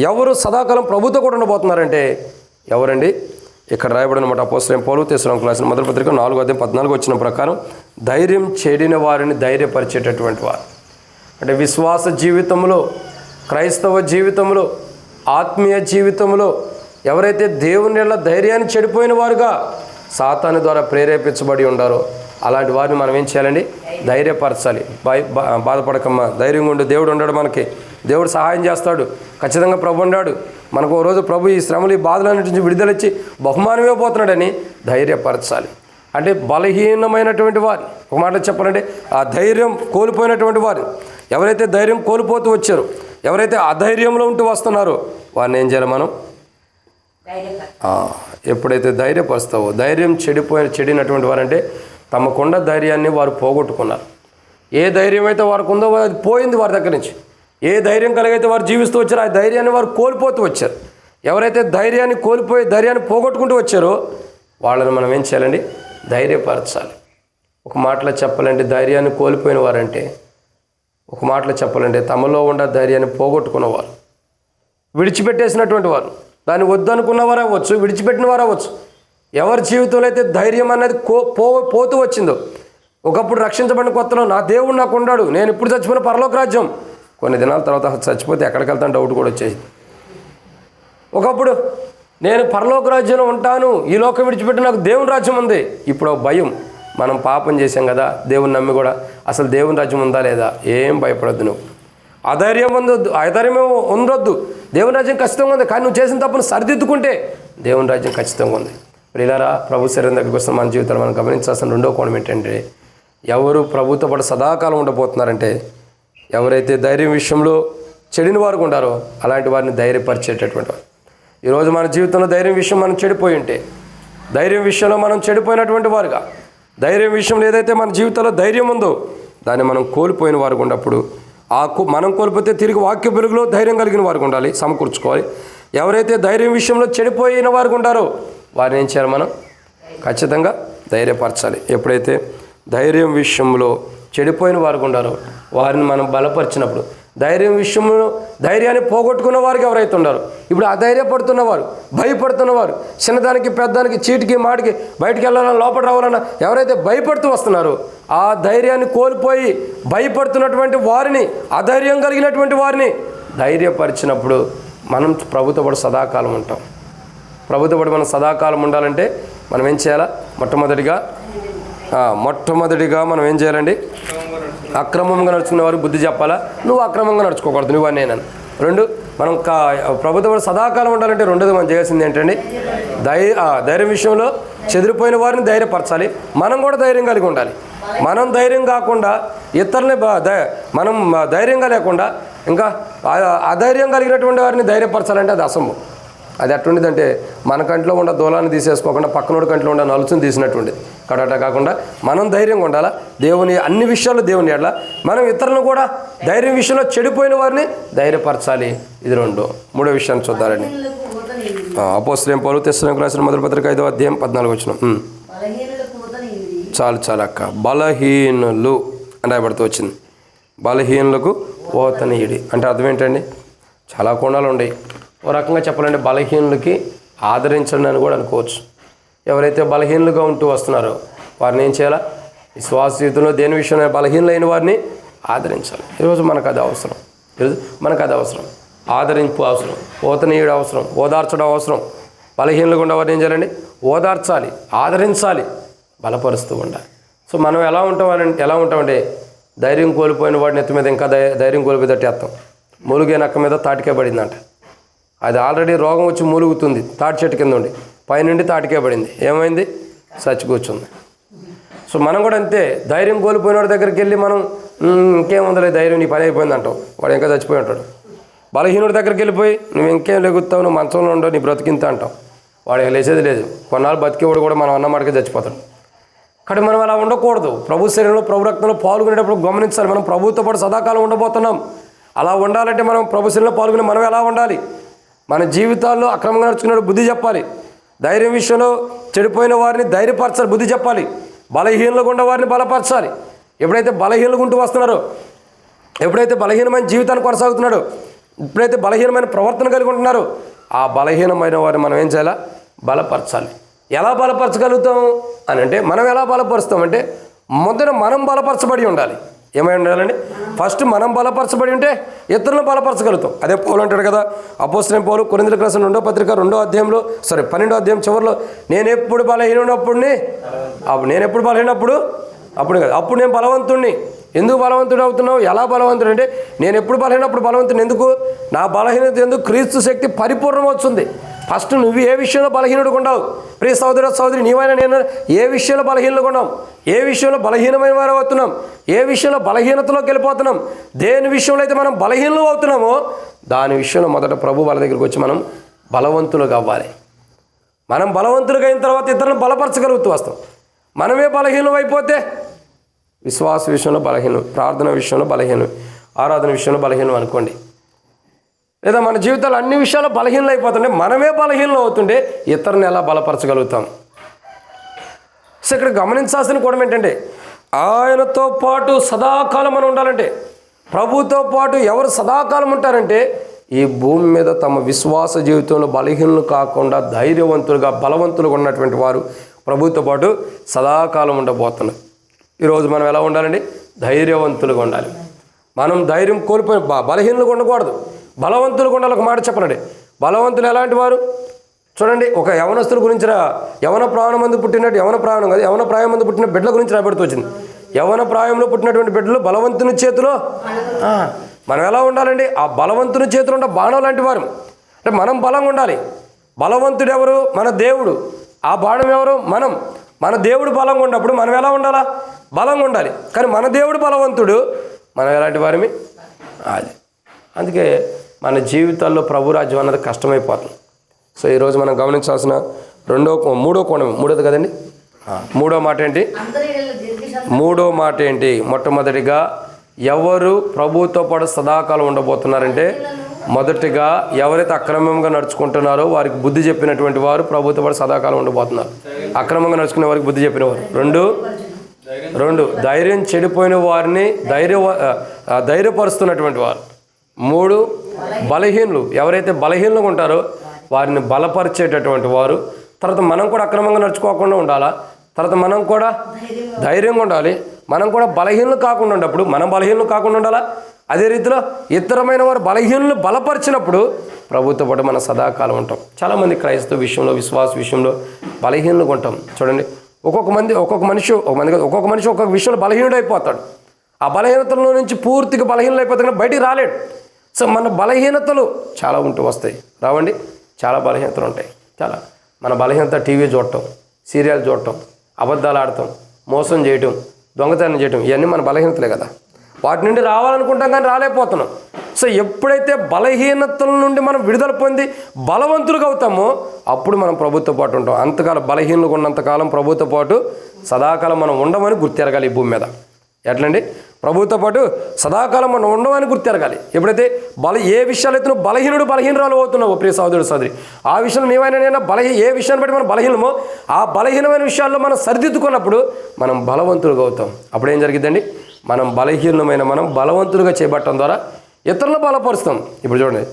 ఎవరు సదాకాలం ప్రభుతో కూడా ఉండబోతున్నారంటే ఎవరండి? ఇక్కడ రాయబడిన మాట అపోస్తలుడైన పౌలు తెస్సలోనికీయులకు రాసిన మొదటి పత్రిక 4:14 వచ్చిన ప్రకారం ధైర్యం చెడిన వారిని ధైర్యపరిచేటటువంటి వారు. అంటే విశ్వాస జీవితంలో, క్రైస్తవ జీవితంలో, ఆత్మీయ జీవితంలో ఎవరైతే దేవుని యెడల ధైర్యాన్ని చెడిపోయిన వారుగా సాతాను ద్వారా ప్రేరేపించబడి ఉండారో అలాంటి వారిని మనం ఏం చేయాలండి? ధైర్యపరచాలి. బాధపడకమ్మా, ధైర్యంగా ఉండి దేవుడు ఉన్నాడు, మనకి దేవుడు సహాయం చేస్తాడు, ఖచ్చితంగా ప్రభు ఉన్నాడు, మనకు ఓ రోజు ప్రభు ఈ శ్రమలు ఈ బాధలన్నిటి నుంచి విడుదలొచ్చి బహుమానమే పోతున్నాడని ధైర్యపరచాలి. అంటే బలహీనమైనటువంటి వారు, ఒక మాట చెప్పాలంటే ఆ ధైర్యం కోల్పోయినటువంటి వారు, ఎవరైతే ధైర్యం కోల్పోతూ వచ్చారో, ఎవరైతే అధైర్యంలో ఉంటూ వస్తున్నారో వారిని ఏం చేయాలి మనం? ఎప్పుడైతే ధైర్యపరుస్తావో, ధైర్యం చెడినటువంటి వారంటే తమకున్న ధైర్యాన్ని వారు పోగొట్టుకున్నారు. ఏ ధైర్యం అయితే వారికి ఉందో అది పోయింది వారి దగ్గర నుంచి. ఏ ధైర్యం కలిగైతే వారు జీవిస్తూ వచ్చారో ఆ ధైర్యాన్ని వారు కోల్పోతూ వచ్చారు. ఎవరైతే ధైర్యాన్ని కోల్పోయి ధైర్యాన్ని పోగొట్టుకుంటూ వచ్చారో వాళ్ళని మనం ఏం చేయాలండి? ధైర్యపరచాలి. ఒక మాటలో చెప్పాలంటే ధైర్యాన్ని కోల్పోయిన వారంటే, ఒక మాటలో చెప్పాలంటే తమలో ఉన్న ధైర్యాన్ని పోగొట్టుకున్నవారు, విడిచిపెట్టేసినటువంటి వారు, దాన్ని వద్దనుకున్న వారు అవ్వచ్చు, విడిచిపెట్టిన వారు అవ్వచ్చు. ఎవరి జీవితంలో అయితే ధైర్యం అనేది పోతూ వచ్చిందో, ఒకప్పుడు రక్షించబడిన కొత్తలో నా దేవుడు నాకు ఉన్నాడు, నేను ఇప్పుడు చచ్చిపోయిన పరలోక రాజ్యం, కొన్ని దినాల తర్వాత చచ్చిపోతే ఎక్కడికి వెళ్తాను డౌట్ కూడా వచ్చేది. ఒకప్పుడు నేను పరలోక రాజ్యంలో ఉంటాను, ఈ లోకం విడిచిపెట్టి నాకు దేవుని రాజ్యం ఉంది, ఇప్పుడు భయం. మనం పాపం చేసాం కదా, దేవుని నమ్మి కూడా అసలు దేవుని రాజ్యం ఉందా లేదా? ఏం భయపడద్దు నువ్వు. అధైర్యం ఉండొద్దు. దేవుని రాజ్యం ఖచ్చితంగా ఉంది, కానీ నువ్వు చేసిన తప్పును సరిదిద్దుకుంటే దేవుని రాజ్యం ఖచ్చితంగా ఉంది. ప్రియులారా, ప్రభు శరీరం దగ్గరికి వస్తున్న మన జీవితంలో మనం గమనించాల్సిన రెండో కోణం ఏంటంటే ఎవరు ప్రభుతో పాటు సదాకాలం ఉండబోతున్నారంటే ఎవరైతే ధైర్యం విషయంలో చెడిన వారు ఉండారో అలాంటి వారిని ధైర్యపరిచేటటువంటి వారు. ఈరోజు మన జీవితంలో ధైర్యం విషయం మనం చెడిపోయి ఉంటే, ధైర్యం విషయంలో మనం చెడిపోయినటువంటి వారుగా, ధైర్యం విషయంలో ఏదైతే మన జీవితంలో ధైర్యం ఉందో దాన్ని మనం కోల్పోయిన వారు ఉన్నప్పుడు మనం కోల్పోతే తిరిగి వాక్య వెలుగులో ధైర్యం కలిగిన వారికి ఉండాలి, సమకూర్చుకోవాలి. ఎవరైతే ధైర్యం విషయంలో చెడిపోయిన వారికి ఉంటారో వారిని ఏం చేయాలి? మనం ఖచ్చితంగా ధైర్యపరచాలి. ఎప్పుడైతే ధైర్యం విషయంలో చెడిపోయిన వారికి ఉండారో వారిని మనం బలపరిచినప్పుడు, ధైర్యం విషయంలో ధైర్యాన్ని పోగొట్టుకున్న వారికి ఎవరైతే ఉన్నారో, ఇప్పుడు అధైర్యపడుతున్నవారు, భయపడుతున్నవారు, చిన్నదానికి పెద్దానికి, చీటికి మాటికి బయటికి వెళ్ళాలన్నా లోపల రావాలన్నా ఎవరైతే భయపడుతూ వస్తున్నారో ఆ ధైర్యాన్ని కోల్పోయి భయపడుతున్నటువంటి వారిని, అధైర్యం కలిగినటువంటి వారిని ధైర్యపరిచినప్పుడు మనం ప్రభుతో పాటు సదాకాలం ఉంటాం. ప్రభుతో పాటు మనం సదాకాలం ఉండాలంటే మనం ఏం చేయాలా? మొట్టమొదటిగా మనం ఏం చేయాలండి? అక్రమంగా నడుచుకునే వారు బుద్ధి చెప్పాలా? నువ్వు అక్రమంగా నడుచుకోకూడదు, నువ్వు నేనను. రెండు, మనం ప్రభుతో పాటు సదాకాలం ఉండాలంటే రెండోది మనం చేయాల్సింది ఏంటండి? ధైర్యం విషయంలో చెదిరిపోయిన వారిని ధైర్యపరచాలి. మనం కూడా ధైర్యం కలిగి ఉండాలి. మనం ధైర్యం కాకుండా ఇతరులని మనం ధైర్యంగా లేకుండా ఇంకా అధైర్యం కలిగినటువంటి వారిని ధైర్యపరచాలంటే అది అసంభవం. అది ఎట్టుండిదంటే మన కంట్లో ఉన్న దూలాన్ని తీసేసుకోకుండా పక్కనోడి కంట్లో ఉన్న నలుసుని తీసినట్టుండి. కడట కాకుండా మనం ధైర్యంగా ఉండాలా. దేవుని అన్ని విషయాల్లో దేవుని ఎడల మనం ఇతరులను కూడా ధైర్యం విషయంలో చెడిపోయిన వారిని ధైర్యపరచాలి. ఇది రెండో. మూడో విషయాన్ని చూద్దారండి. అపోస్తలుడైన పౌలు తెస్సలోనికీయులకు రాసిన మొదటి పత్రిక 5వ అధ్యాయం 14వ వచనం. చాలు అక్క. బలహీనులు అని రాయబడుతూ వచ్చింది. బలహీనులకు ఓతనీయుడి అంటే అర్థం ఏంటండి? చాలా కోణాలు ఉన్నాయి. ఓ రకంగా చెప్పాలంటే బలహీనులకి ఆదరించండి అని కూడా అనుకోవచ్చు. ఎవరైతే బలహీనులుగా ఉంటూ వస్తున్నారో వారిని ఏం చేయాలా? విశ్వాస జీవితంలో దేని విషయంలో బలహీనులైన వారిని ఆదరించాలి. ఈరోజు మనకు అది అవసరం. ఆదరింపు అవసరం, ఓతనీయుడు అవసరం, ఓదార్చడం అవసరం. బలహీనులుగా ఉండేవారిని ఏం చేయాలండి? ఓదార్చాలి, ఆదరించాలి, బలపరుస్తూ ఉండాలి. సో మనం ఎలా ఉంటామంటే ధైర్యం కోల్పోయిన వాడిని ఎత్తి మీద ఇంకా ధైర్యం కోల్పోయేటట్టు వేస్తాం. మూలుగే నక్క మీద తాటికే పడిందంట. అది ఆల్రెడీ రోగం వచ్చి మూలుగుతుంది, తాటి చెట్టు కింద ఉండి పైనుండి తాటికే పడింది. ఏమైంది? చచ్చి కూర్చుంది. సో మనం కూడా అంతే. ధైర్యం కోల్పోయిన వాడి దగ్గరికి వెళ్ళి మనం ఇంకేముందలే ధైర్యం, నీ పని అయిపోయింది అంటాం. వాడు ఇంకా చచ్చిపోయి ఉంటాడు. బలహీనుడి దగ్గరికి వెళ్ళిపోయి నువ్వు ఇంకేం లెగుతావు, నువ్వు మంచంలో ఉండవు, నీ బ్రతికింత అంటాం. వాడు లేచేది లేదు. కొన్నాళ్ళు బతికేవాడు కూడా మనం అన్నమాటకే చచ్చిపోతాడు. కానీ మనం అలా ఉండకూడదు. ప్రభు శరీరంలో ప్రభు రక్తంలో పాల్గొనేటప్పుడు గమనించాలి, మనం ప్రభుతో పాటు సదాకాలం ఉండబోతున్నాం. అలా ఉండాలంటే మనం ప్రభు శరీరంలో పాల్గొని మనం ఎలా ఉండాలి? మన జీవితాల్లో అక్రమంగా నడుచుకున్నప్పుడు బుద్ధి చెప్పాలి. ధైర్యం విషయంలో చెడిపోయిన వారిని ధైర్యపరచాలి, బుద్ధి చెప్పాలి. బలహీనలుగా ఉన్న వారిని బలపరచాలి. ఎప్పుడైతే బలహీనలుగా ఉంటూ వస్తున్నారో, ఎప్పుడైతే బలహీనమైన జీవితాన్ని కొనసాగుతున్నాడో, ఎప్పుడైతే బలహీనమైన ప్రవర్తన కలిగి ఉంటున్నారో, ఆ బలహీనమైన వారిని మనం ఏం చేయాలా? బలపరచాలి. ఎలా బలపరచగలుగుతాం అని అంటే, మనం ఎలా బలపరుస్తామంటే మొదట మనం బలపరచబడి ఉండాలి. ఏమై ఉండాలండి? ఫస్ట్ మనం బలపరచబడి ఉంటే ఇతరులను బలపరచగలుగుతాం. అదే పౌలు అంటాడు కదా, అపోస్తలుడైన పౌలు కొరింథీయులకు రాసిన 2వ పత్రిక 2వ అధ్యాయంలో 12వ అధ్యాయం చివరిలో, నేను ఎప్పుడు బలహీనప్పుడు అప్పుడు కాదు, అప్పుడు నేను బలవంతుణ్ణి. ఎందుకు బలవంతుడు అవుతున్నావు? ఎలా బలవంతుడు అంటే, నేను ఎప్పుడు బలహీనప్పుడు బలవంతుడు. ఎందుకు? నా బలహీనత ఎందుకు క్రీస్తు శక్తి పరిపూర్ణం అవుతుంది. ఫస్ట్ నువ్వు ఏ విషయంలో బలహీనుడు ఉండవు? ప్రియ సోదర సోదరి, నీవైనా నేను ఏ విషయంలో బలహీనలుగా ఉన్నాం? ఏ విషయంలో బలహీనమైన వారు అవుతున్నాం? ఏ విషయంలో బలహీనతలోకి వెళ్ళిపోతున్నాం? దేని విషయంలో అయితే మనం బలహీనలు అవుతున్నామో దాని విషయంలో మొదట ప్రభు వాళ్ళ దగ్గరికి వచ్చి మనం బలవంతులుగా అవ్వాలి. మనం బలవంతులుగా అయిన తర్వాత ఇతరులను బలపరచగలుగుతూ వస్తాం. మనమే బలహీనం అయిపోతే విశ్వాస విషయంలో బలహీనం, ప్రార్థన విషయంలో బలహీనం, ఆరాధన విషయంలో బలహీనం అనుకోండి, లేదా మన జీవితాలు అన్ని విషయాల్లో బలహీనలు అయిపోతుంటే, మనమే బలహీనలు అవుతుంటే ఇతరుని ఎలా బలపరచగలుగుతాం? సో ఇక్కడ గమనించాల్సిన కూడా ఏంటంటే, ఆయనతో పాటు సదాకాలం మనం ఉండాలంటే, ప్రభుతో పాటు ఎవరు సదాకాలం ఉంటారంటే, ఈ భూమి మీద తమ విశ్వాస జీవితంలో బలహీనలు కాకుండా ధైర్యవంతులుగా బలవంతులుగా ఉన్నటువంటి వారు ప్రభుతో పాటు సదాకాలం ఉండబోతున్నారు. ఈరోజు మనం ఎలా ఉండాలండి? ధైర్యవంతులుగా ఉండాలి. మనం ధైర్యం కోల్పోయి బలహీనలుగా ఉండకూడదు, బలవంతులుగా ఉండాలి. ఒక మాట చెప్పనండి, బలవంతులు ఎలాంటి వారు చూడండి. ఒక యవనస్తుల గురించి యవన ప్రాయం మందు పుట్టినట్టు, యవన ప్రాయం మందు పుట్టిన బిడ్డల గురించి రాబడుతూ వచ్చింది. యవన ప్రాయంలో పుట్టినటువంటి బిడ్డలు బలవంతుని చేతిలో. మనం ఎలా ఉండాలండి? ఆ బలవంతుని చేతిలో ఉండే బాణం లాంటి వారు. అంటే మనం బలంగా ఉండాలి. బలవంతుడు ఎవరు? మన దేవుడు. ఆ బాణం ఎవరు? మనం. మన దేవుడు బలంగా ఉన్నప్పుడు మనం ఎలా ఉండాలా? బలంగా ఉండాలి. కానీ మన దేవుడు బలవంతుడు, మనం ఎలాంటి వారిమి? అది అందుకే మన జీవితాల్లో ప్రభు రాజ్యం అన్నది కష్టమైపోతుంది. సో ఈరోజు మనం గమనించాల్సిన మూడో కోణం, మూడోది కదండి, మూడో మాట ఏంటి? మొట్టమొదటిగా ఎవరు ప్రభుతో పాటు సదాకాలం ఉండబోతున్నారంటే, మొదటిగా ఎవరైతే అక్రమంగా నడుచుకుంటున్నారో వారికి బుద్ధి చెప్పినటువంటి వారు ప్రభుతో పాటు సదాకాలం ఉండబోతున్నారు. అక్రమంగా నడుచుకునే వారికి బుద్ధి చెప్పిన వారు. రెండు ధైర్యం చెడిపోయిన వారిని ధైర్యపరుస్తున్నటువంటి వారు. 3 బలహీనులు, ఎవరైతే బలహీనంగా ఉంటారో వారిని బలపరిచేటటువంటి వారు. తర్వాత మనం కూడా అక్రమంగా నడుచుకోకుండా ఉండాలా, తర్వాత మనం కూడా ధైర్యంగా ఉండాలి, మనం కూడా బలహీనలు కాకుండా ఉన్నప్పుడు మనం బలహీనలు కాకుండా ఉండాలా. అదే రీతిలో ఇతరమైన వారు బలహీనలు బలపరిచినప్పుడు ప్రభుత్వ పాటు మనం సదాకాలం ఉంటాం. చాలామంది క్రైస్తవ విషయంలో, విశ్వాస విషయంలో బలహీనలుగా ఉంటాం. చూడండి, ఒక్కొక్క మనిషి ఒక్కొక్క విషయంలో బలహీనుడు అయిపోతాడు. ఆ బలహీనతలో నుంచి పూర్తిగా బలహీనలు అయిపోతాడు, బయటికి రాలేడు. సో మన బలహీనతలు చాలా ఉంటూ వస్తాయి, రావండి. చాలా బలహీనతలు ఉంటాయి. మన బలహీనత టీవీ చూడటం, సీరియల్ చూడటం, అబద్ధాలు ఆడటం, మోసం చేయటం, దొంగతనం చేయటం, ఇవన్నీ మన బలహీనతలే కదా. వాటి నుండి రావాలనుకుంటాం కానీ రాలేకపోతున్నాం. సో ఎప్పుడైతే బలహీనతల నుండి మనం విడుదల పొంది బలవంతులుగా అవుతామో అప్పుడు మనం ప్రభుత్వ పాటు ఉంటాం. అంతకాలం బలహీనలుగా ఉన్నంతకాలం ప్రభుత్వ పాటు సదాకాలం మనం ఉండమని గుర్తెరగాలి. ఈ భూమి మీద ఎట్లండి? ప్రభుత్వ పాటు సదాకాలం మనం ఉండమని గుర్తెరగాలి. ఎప్పుడైతే ఏ విషయాలు అయితే నువ్వు బలహీనరాలు అవుతున్నావు ప్రియ సోదరుడు సోదరి, ఆ విషయంలో నీవైనా ఏ విషయాన్ని బట్టి మనం బలహీనమో ఆ బలహీనమైన విషయాల్లో మనం సరిదిద్దుకున్నప్పుడు మనం బలవంతులుగా అవుతాం. అప్పుడు ఏం జరిగిద్దండి? మనం మనం బలవంతులుగా చేపట్టడం ద్వారా ఇతరులను బలపరుస్తాం. ఇప్పుడు చూడండి,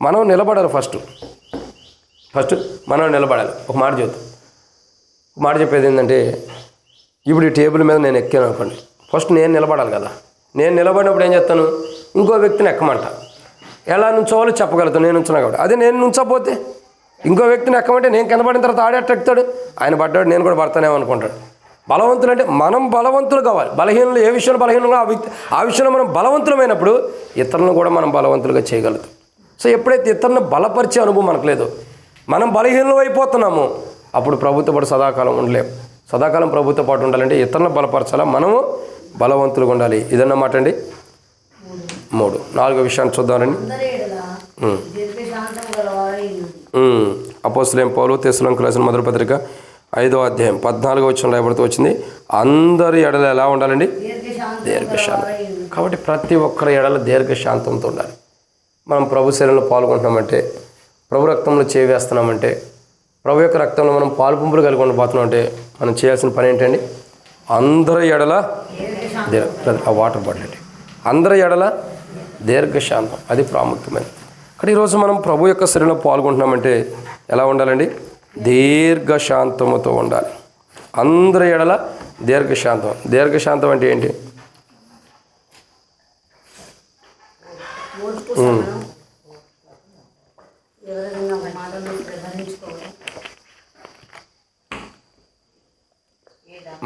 మనం నిలబడాలి. ఫస్ట్ మనం నిలబడాలి. ఒక మాట చెప్పేది ఏంటంటే, ఇప్పుడు ఈ టేబుల్ మీద నేను ఎక్కాను అనుకోండి, ఫస్ట్ నేను నిలబడాలి కదా. నేను నిలబడినప్పుడు ఏం చేస్తాను? ఇంకో వ్యక్తిని ఎక్కమంట. ఎలా నుంచోవాలో చెప్పగలుగుతాను, నేను ఉంచున్నా కాబట్టి. అదే నేను నుంచకపోతే ఇంకో వ్యక్తిని ఎక్కమంటే నేను కింద పడిన తర్వాత ఆడేట ఎక్కుతాడు, ఆయన పడ్డాడు, నేను కూడా పడతానేమో అనుకుంటాడు. బలవంతులు అంటే మనం బలవంతులు కావాలి. బలహీనలు ఏ విషయంలో బలహీనంగా ఆ విషయంలో మనం బలవంతులమైనప్పుడు ఇతరులను కూడా మనం బలవంతులుగా చేయగలుగుతాం. సో ఎప్పుడైతే ఇతరులను బలపరిచే అనుభవం మనకు లేదు, మనం బలహీనలు అయిపోతున్నాము, అప్పుడు ప్రభుత్వ పాటు సదాకాలం ఉండలేము. సదాకాలం ప్రభుత్వ పాటు ఉండాలంటే ఇతరులను బలపరచాలా, మనము బలవంతులుగా ఉండాలి. ఇదన్నమాట అండి. 3. 4వ విషయాన్ని చూద్దామండి. అపోస్తలుడైన పౌలు తెస్సలోనికీయులకు రాసిన మొదటి పత్రిక 5వ అధ్యాయం 14వ వచనం రాయబడుతూ వచ్చింది. అందరి ఎడల ఎలా ఉండాలండి? దీర్ఘశాంతం. కాబట్టి ప్రతి ఒక్కరి ఎడల దీర్ఘశాంతంతో ఉండాలి. మనం ప్రభు శరీరంలో పాల్గొంటున్నామంటే, ప్రభు రక్తంలో చేవేస్తున్నామంటే, ప్రభు యొక్క రక్తంలో మనం పాలు పంపులు కలిగి ఉండబోతున్నామంటే మనం చేయాల్సిన పని ఏంటండి? అందరి ఎడల ఆ వాటర్ బాటిల్ అందరి ఎడల దీర్ఘశాంతం, అది ప్రాముఖ్యమైనది. కానీ ఈరోజు మనం ప్రభు యొక్క శరీరంలో పాల్గొంటున్నామంటే ఎలా ఉండాలండి? దీర్ఘశాంతముతో ఉండాలి. అందరి ఎడల దీర్ఘశాంతం. దీర్ఘశాంతం అంటే ఏంటి?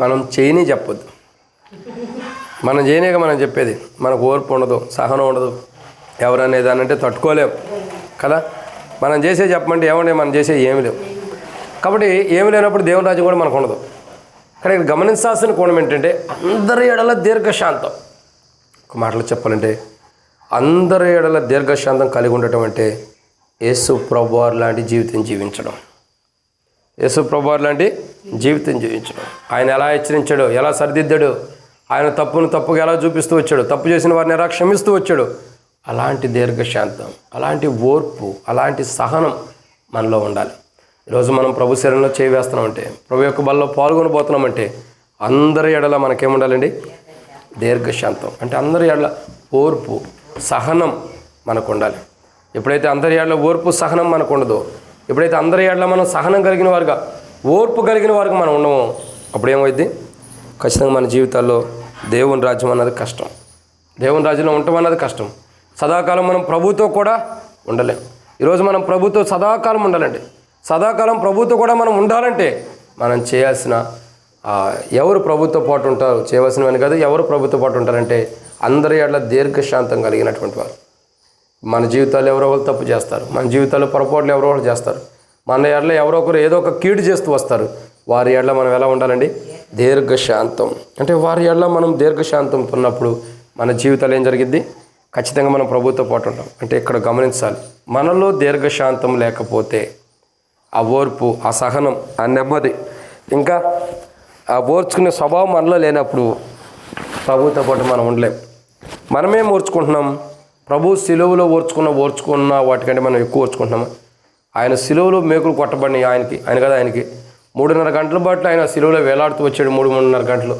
మనం చేయని చెప్పొద్దు. మనం చేయనేగా మనం చెప్పేది. మనకు ఓర్పు ఉండదు, సహనం ఉండదు. ఎవరనేది అంటే తట్టుకోలేము కదా. మనం చేసే చెప్పమంటే ఏమంటే మనం చేసే ఏమి లేవు. కాబట్టి ఏమి లేనప్పుడు దేవుని రాజ్యం కూడా మనకు ఉండదు. కానీ గమనించాల్సిన కోణం ఏంటంటే అందరి ఎడల దీర్ఘశాంతం. ఒక మాటలో చెప్పాలంటే అందరి ఎడల దీర్ఘశాంతం కలిగి ఉండటం అంటే యేసు ప్రభువారు లాంటి జీవితం జీవించడం. యేసు ప్రభువారు లాంటి జీవితం జీవించడం. ఆయన ఎలా హెచ్చరించాడు, ఎలా సరిదిద్దాడు, ఆయన తప్పును తప్పుగా ఎలా చూపిస్తూ వచ్చాడు, తప్పు చేసిన వారిని ఎలా క్షమిస్తూ వచ్చాడు. అలాంటి దీర్ఘశాంతం, అలాంటి ఓర్పు, అలాంటి సహనం మనలో ఉండాలి. ఈరోజు మనం ప్రభు శరీరంలో చేవేస్తున్నామంటే, ప్రభు యొక్క బల్లో పాల్గొనబోతున్నామంటే అందరి ఎడల మనకేముండాలండి? దీర్ఘశాంతం. అంటే అందరి ఎడల ఓర్పు, సహనం మనకు ఉండాలి. ఎప్పుడైతే అందరి ఎడల ఓర్పు, సహనం మనకు ఉండదో, ఎప్పుడైతే అందరి ఎడల మనం సహనం కలిగిన వారుగా, ఓర్పు కలిగిన వారుగా మనం ఉండమో, అప్పుడు ఏమైంది? ఖచ్చితంగా మన జీవితాల్లో దేవుని రాజ్యం అన్నది కష్టం. దేవుని రాజ్యంలో ఉండటం అన్నది కష్టం. సదాకాలం మనం ప్రభుతో కూడా ఉండలేం. ఈరోజు మనం ప్రభుతో సదాకాలం ఉండాలండి. సదాకాలం ప్రభుతో కూడా మనం ఉండాలంటే మనం చేయాల్సిన ఎవరు ప్రభుత్వ పాటు ఉంటారు, చేయవలసినవని కాదు, ఎవరు ప్రభుత్వ పాటు ఉంటారంటే అందరి ఎడల దీర్ఘశాంతం కలిగినటువంటి వారు. మన జీవితాల్లో ఎవరో ఒకరు తప్పు చేస్తారు, మన జీవితాల్లో పొరపాట్లు ఎవరో ఒకరు చేస్తారు, మన ఎడల ఎవరో ఒకరు ఏదో ఒక కీడు చేస్తూ వస్తారు. వారి ఎడల మనం ఎలా ఉండాలండి? దీర్ఘశాంతం. అంటే వారి ఎడల మనం దీర్ఘశాంతంతో ఉన్నప్పుడు మన జీవితాలు ఏం జరిగిద్ది? ఖచ్చితంగా మనం ప్రభుత్వ పాటు ఉంటాం. అంటే ఇక్కడ గమనించాలి, మనలో దీర్ఘశాంతం లేకపోతే ఆ ఓర్పు, ఆ సహనం, ఆ నెమ్మది, ఇంకా ఆ ఓర్చుకునే స్వభావం మనలో లేనప్పుడు ప్రభుతో పాటు మనం ఉండలేం. మనమేం ఓర్చుకుంటున్నాం? ప్రభు సిలువలో ఓర్చుకున్న వాటికంటే మనం ఎక్కువ ఓర్చుకుంటున్నాము. ఆయన సిలువలో మేకులు కొట్టబడినాయి ఆయనకి 3.5 గంటల పాటు ఆయన సిలువలో వేలాడుతూ వచ్చాడు. 3.5 గంటలు.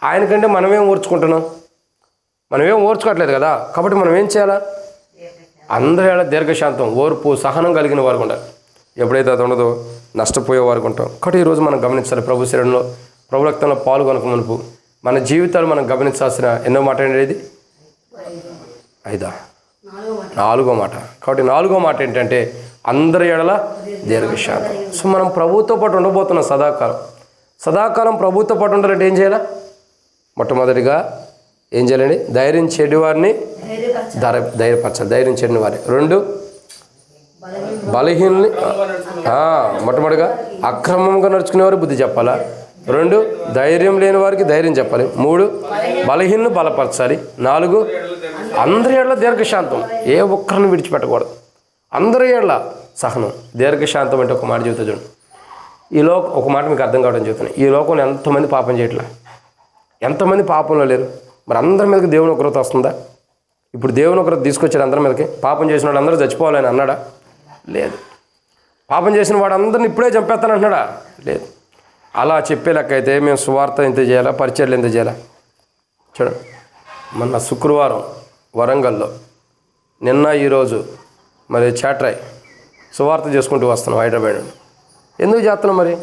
ఆయనకంటే మనమేం ఓర్చుకుంటున్నాం? మనమేం ఓర్చుకోవట్లేదు కదా. కాబట్టి మనం ఏం చేయాలా? అందరి ఎడల దీర్ఘశాంతం, ఓర్పు, సహనం కలిగిన వారు ఉండాలి. ఎప్పుడైతే అది ఉండదో నష్టపోయేవారు ఉంటాం. కాబట్టి ఈరోజు మనం గమనించాలి, ప్రభు శరీరంలో, ప్రభు రక్తంలో పాల్గొనక మునుపు మన జీవితాలు మనం గమనించాల్సిన ఎన్నో మాట అనేది 4వ మాట. కాబట్టి 4వ మాట ఏంటంటే అందరి ఎడల దీర్ఘశాంతం. సో మనం ప్రభుతో పాటు ఉండబోతున్నాం సదాకాలం ప్రభుతో పాటు ఉండాలంటే ఏం చేయాలా? మొట్టమొదటిగా ఏం చేయాలండి? ధైర్యం చెడు వారిని ధైర్యపరచాలి. ధైర్యం చెడిన వారి. 2 బలహీనని మొట్టమొదటిగా అక్రమంగా నడుచుకునేవారు బుద్ధి చెప్పాలా. 2 ధైర్యం లేని వారికి ధైర్యం చెప్పాలి. 3 బలహీనను బలపరచాలి. 4 అందరి ఏళ్ళ దీర్ఘశాంతం, ఏ ఒక్కరిని విడిచిపెట్టకూడదు. అందరి ఏళ్ళ సహనం. దీర్ఘశాంతం అంటే ఒక మాట చెబుతా చూడండి. ఒక మాట మీకు అర్థం కావడం చెబుతున్నాను. ఈ లోకంలో ఎంతమంది పాపం చేయట్లా, ఎంతమంది పాపంలో లేరు. మరి అందరి మీదకి దేవుని ఉగ్రత వస్తుందా? ఇప్పుడు దేవుని ఉగ్రత తీసుకొచ్చాడు అందరి మీదకి. పాపం చేసిన వాడు అందరూ చచ్చిపోవాలని అన్నాడా? లేదు. పాపం చేసిన వాడు అందరిని ఇప్పుడే చంపేస్తాను అంటున్నాడా? లేదు. అలా చెప్పే లెక్క అయితే మేము సువార్త ఎంత చేయాలా, పరిచర్లు ఎంత చేయాలా? చూడండి, మొన్న శుక్రవారం వరంగల్లో, నిన్న ఈరోజు మరి చాట్రాయ్ సువార్త చేసుకుంటూ వస్తున్నాం హైదరాబాద్ నుండి. ఎందుకు చేస్తున్నాం? మరి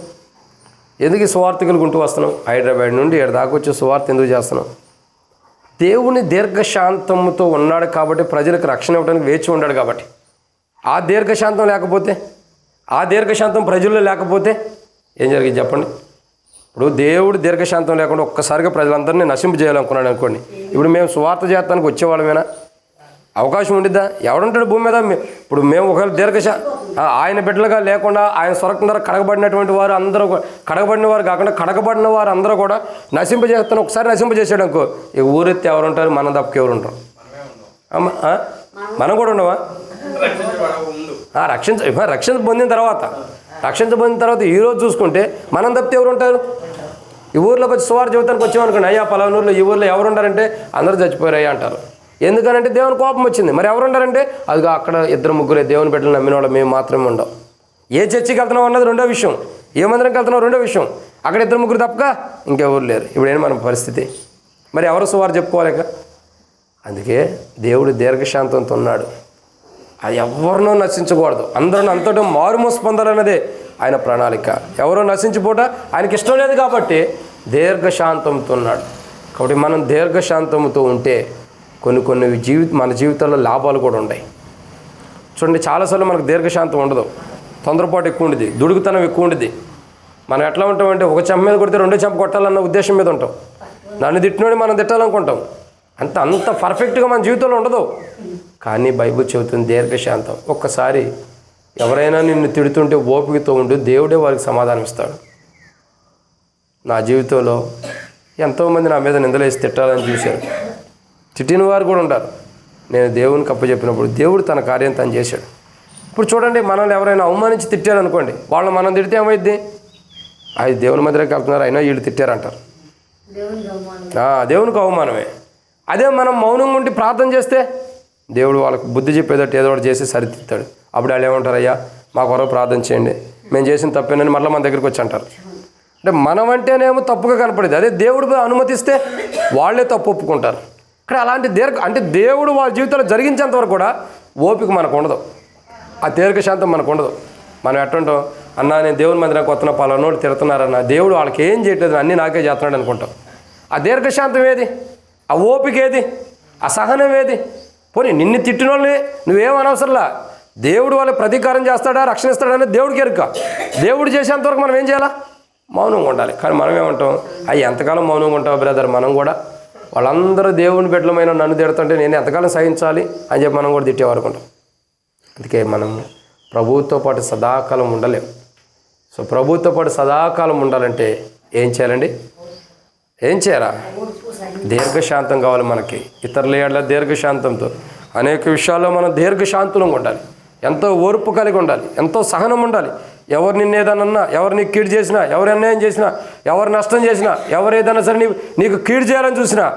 ఎందుకు ఈ సువార్తికులు గుంటూ వస్తున్నాం? హైదరాబాద్ నుండి ఇక్కడ దాకా వచ్చి సువార్త ఎందుకు చేస్తున్నాం? దేవుని దీర్ఘశాంతంతో ఉన్నాడు కాబట్టి, ప్రజలకు రక్షణ ఇవ్వడానికి వేచి ఉన్నాడు కాబట్టి. ఆ దీర్ఘశాంతం లేకపోతే, ఆ దీర్ఘశాంతం ప్రజల్లో లేకపోతే ఏం జరిగింది చెప్పండి? ఇప్పుడు దేవుడు దీర్ఘశాంతం లేకుండా ఒక్కసారిగా ప్రజలందరినీ నశింపజేయాలనుకున్నాడు అనుకోండి. ఇప్పుడు మేము సువార్త చేస్తానికి వచ్చేవాళ్ళమేనా? అవకాశం ఉండిద్దా? ఎవడుంటాడు భూమి మీద? ఇప్పుడు మేము ఒకవేళ ఆయన బిడ్డలుగా లేకుండా ఆయన స్వర్గం ద్వారా కడగబడినటువంటి వారు అందరూ, కడగబడిన వారు కాకుండా కడగబడిన వారు అందరూ కూడా నశింపజేస్తాను. ఒకసారి నశింపజేసాడు అనుకో, ఇక ఊరెత్తి ఎవరు ఉంటారు? మన తప్పకి ఎవరు ఉంటారు? మనం కూడా ఉండవా? రక్షణ పొందిన తర్వాత రక్షించబడిన తర్వాత ఈరోజు చూసుకుంటే మనం తప్పితే ఎవరు ఉంటారు? ఈ ఊర్లోకి వచ్చి సువార్త జీవితానికి వచ్చామనుకోండి, అయ్యా పలానూరులో ఈ ఊర్లో ఎవరు ఉండారంటే అందరూ చచ్చిపోయారయ్యా అంటారు. ఎందుకనంటే దేవుని కోపం వచ్చింది. మరి ఎవరు ఉండారంటే అదిగా అక్కడ 2-3 దేవుని బిడ్డలు నమ్మిన వాళ్ళు మేము మాత్రమే ఉండం. ఏ చర్చికి వెళ్తున్నాం అన్నది రెండో విషయం, ఏ మందిరంకి వెళ్తున్నాం రెండో విషయం. అక్కడ 2-3 తప్పక ఇంకెవరు లేరు. ఇప్పుడు ఏంటి మన పరిస్థితి? మరి ఎవరు సువార్త చెప్పుకోలేక? అందుకే దేవుడు దీర్ఘశాంతంతో ఉన్నాడు. అది ఎవరినో నశించకూడదు, అందరూ అంతటా మారుమోసు పొందాలన్నదే ఆయన ప్రణాళిక. ఎవరో నశించిపోట ఆయనకి ఇష్టం లేదు కాబట్టి దీర్ఘశాంతంతో ఉన్నాడు. కాబట్టి మనం దీర్ఘశాంతంతో ఉంటే కొన్ని మన జీవితాల్లో లాభాలు కూడా ఉన్నాయి. చూడండి, చాలాసార్లు మనకు దీర్ఘశాంతం ఉండదు, తొందరపాటు ఎక్కువ ఉండేది, దుడుకుతనం ఎక్కువ ఉండేది. మనం ఎట్లా ఉంటామంటే ఒక చెంప మీద కొడితే రెండో చెంప కొట్టాలన్న ఉద్దేశం మీద ఉంటాం. నన్ను తిట్టినోడి మనం తిట్టాలనుకుంటాం. అంత పర్ఫెక్ట్గా మన జీవితంలో ఉండదు. కానీ బైబిల్ చెబుతుంది దీర్ఘశాంతం. ఒక్కసారి ఎవరైనా నిన్ను తిడుతుంటే ఓపికతో ఉండు, దేవుడే వారికి సమాధానం ఇస్తాడు. నా జీవితంలో ఎంతోమంది నా మీద నిందలేసి తిట్టాలని చూశారు, తిట్టిన వారు కూడా ఉంటారు. నేను దేవునికి అప్పచెప్పినప్పుడు దేవుడు తన కార్యం తను చేశాడు. ఇప్పుడు చూడండి, మనల్ని ఎవరైనా అవమానించి తిట్టారనుకోండి, వాళ్ళు మనం తిడితే ఏమైద్ది? అది దేవుని మందిరానికి వెళ్తున్నారు అయినా వీళ్ళు తిట్టారంటారు, దేవునికి అవమానమే. అదే మనం మౌనంగా ఉండి ప్రార్థన చేస్తే దేవుడు వాళ్ళకు బుద్ధి చెప్పేదట్టు ఏదో ఒకటి చేసి సరిదిద్దాడు. అప్పుడు వాళ్ళు ఏమంటారు? అయ్యా మా కొరకు ప్రార్థన చేయండి, మేము చేసిన తప్పేనని మళ్ళీ మన దగ్గరికి వచ్చి అంటారు. అంటే మనం అంటేనేమో తప్పుగా కనపడేది, అదే దేవుడు అనుమతిస్తే వాళ్ళే తప్పు ఒప్పుకుంటారు. ఇక్కడ అలాంటి అంటే దేవుడు వాళ్ళ జీవితంలో జరిగించేంత వరకు కూడా ఓపిక మనకు ఉండదు, ఆ దీర్ఘశాంతం మనకు ఉండదు. మనం ఎట్టుంటాం? అన్నా నేను దేవుని మందిరానికి వస్తున్న పలానోడు తిడుతున్నారన్న, దేవుడు వాళ్ళకి ఏం చేయట్లేదు, అన్నీ నాకే చేస్తున్నాడు అనుకుంటాం. ఆ దీర్ఘశాంతం ఏది? ఆ ఓపిక ఏది? ఆ సహనం ఏది? పోనీ నిన్ను తిట్టిన వాళ్ళని నువ్వేమనవసరంలా, దేవుడు వాళ్ళకి ప్రతీకారం చేస్తాడా, రక్షణ ఇస్తాడని దేవుడికి ఎరుక. దేవుడు చేసేంతవరకు మనం ఏం చేయాలా? మౌనంగా ఉండాలి. కానీ మనం ఏమంటాం? అయ్యి ఎంతకాలం మౌనంగా ఉంటావు బ్రదర్? మనం కూడా వాళ్ళందరూ దేవుని బిడ్డలమైన నన్ను తిడుతుంటే నేను ఎంతకాలం సహించాలి అని చెప్పి మనం కూడా తిట్టేవారు ఉంటాం. అందుకే మనం ప్రభువుతో పాటు సదాకాలం ఉండలేం. సో ప్రభువుతో పాటు సదాకాలం ఉండాలంటే ఏం చేయాలండి? ఏం చేయాలా? దీర్ఘశాంతం కావాలి మనకి. ఇతరుల ఏళ్ళ దీర్ఘశాంతంతో అనేక విషయాల్లో మనం దీర్ఘశాంతులంగా ఉండాలి, ఎంతో ఓర్పు కలిగి ఉండాలి, ఎంతో సహనం ఉండాలి. ఎవరు నిన్ను ఏదన్నా, ఎవరు నీకు కీడు చేసినా, ఎవరు అన్యాయం చేసినా, ఎవరు నష్టం చేసినా, ఎవరు ఏదైనా సరే నీకు కీడు చేయాలని చూసినా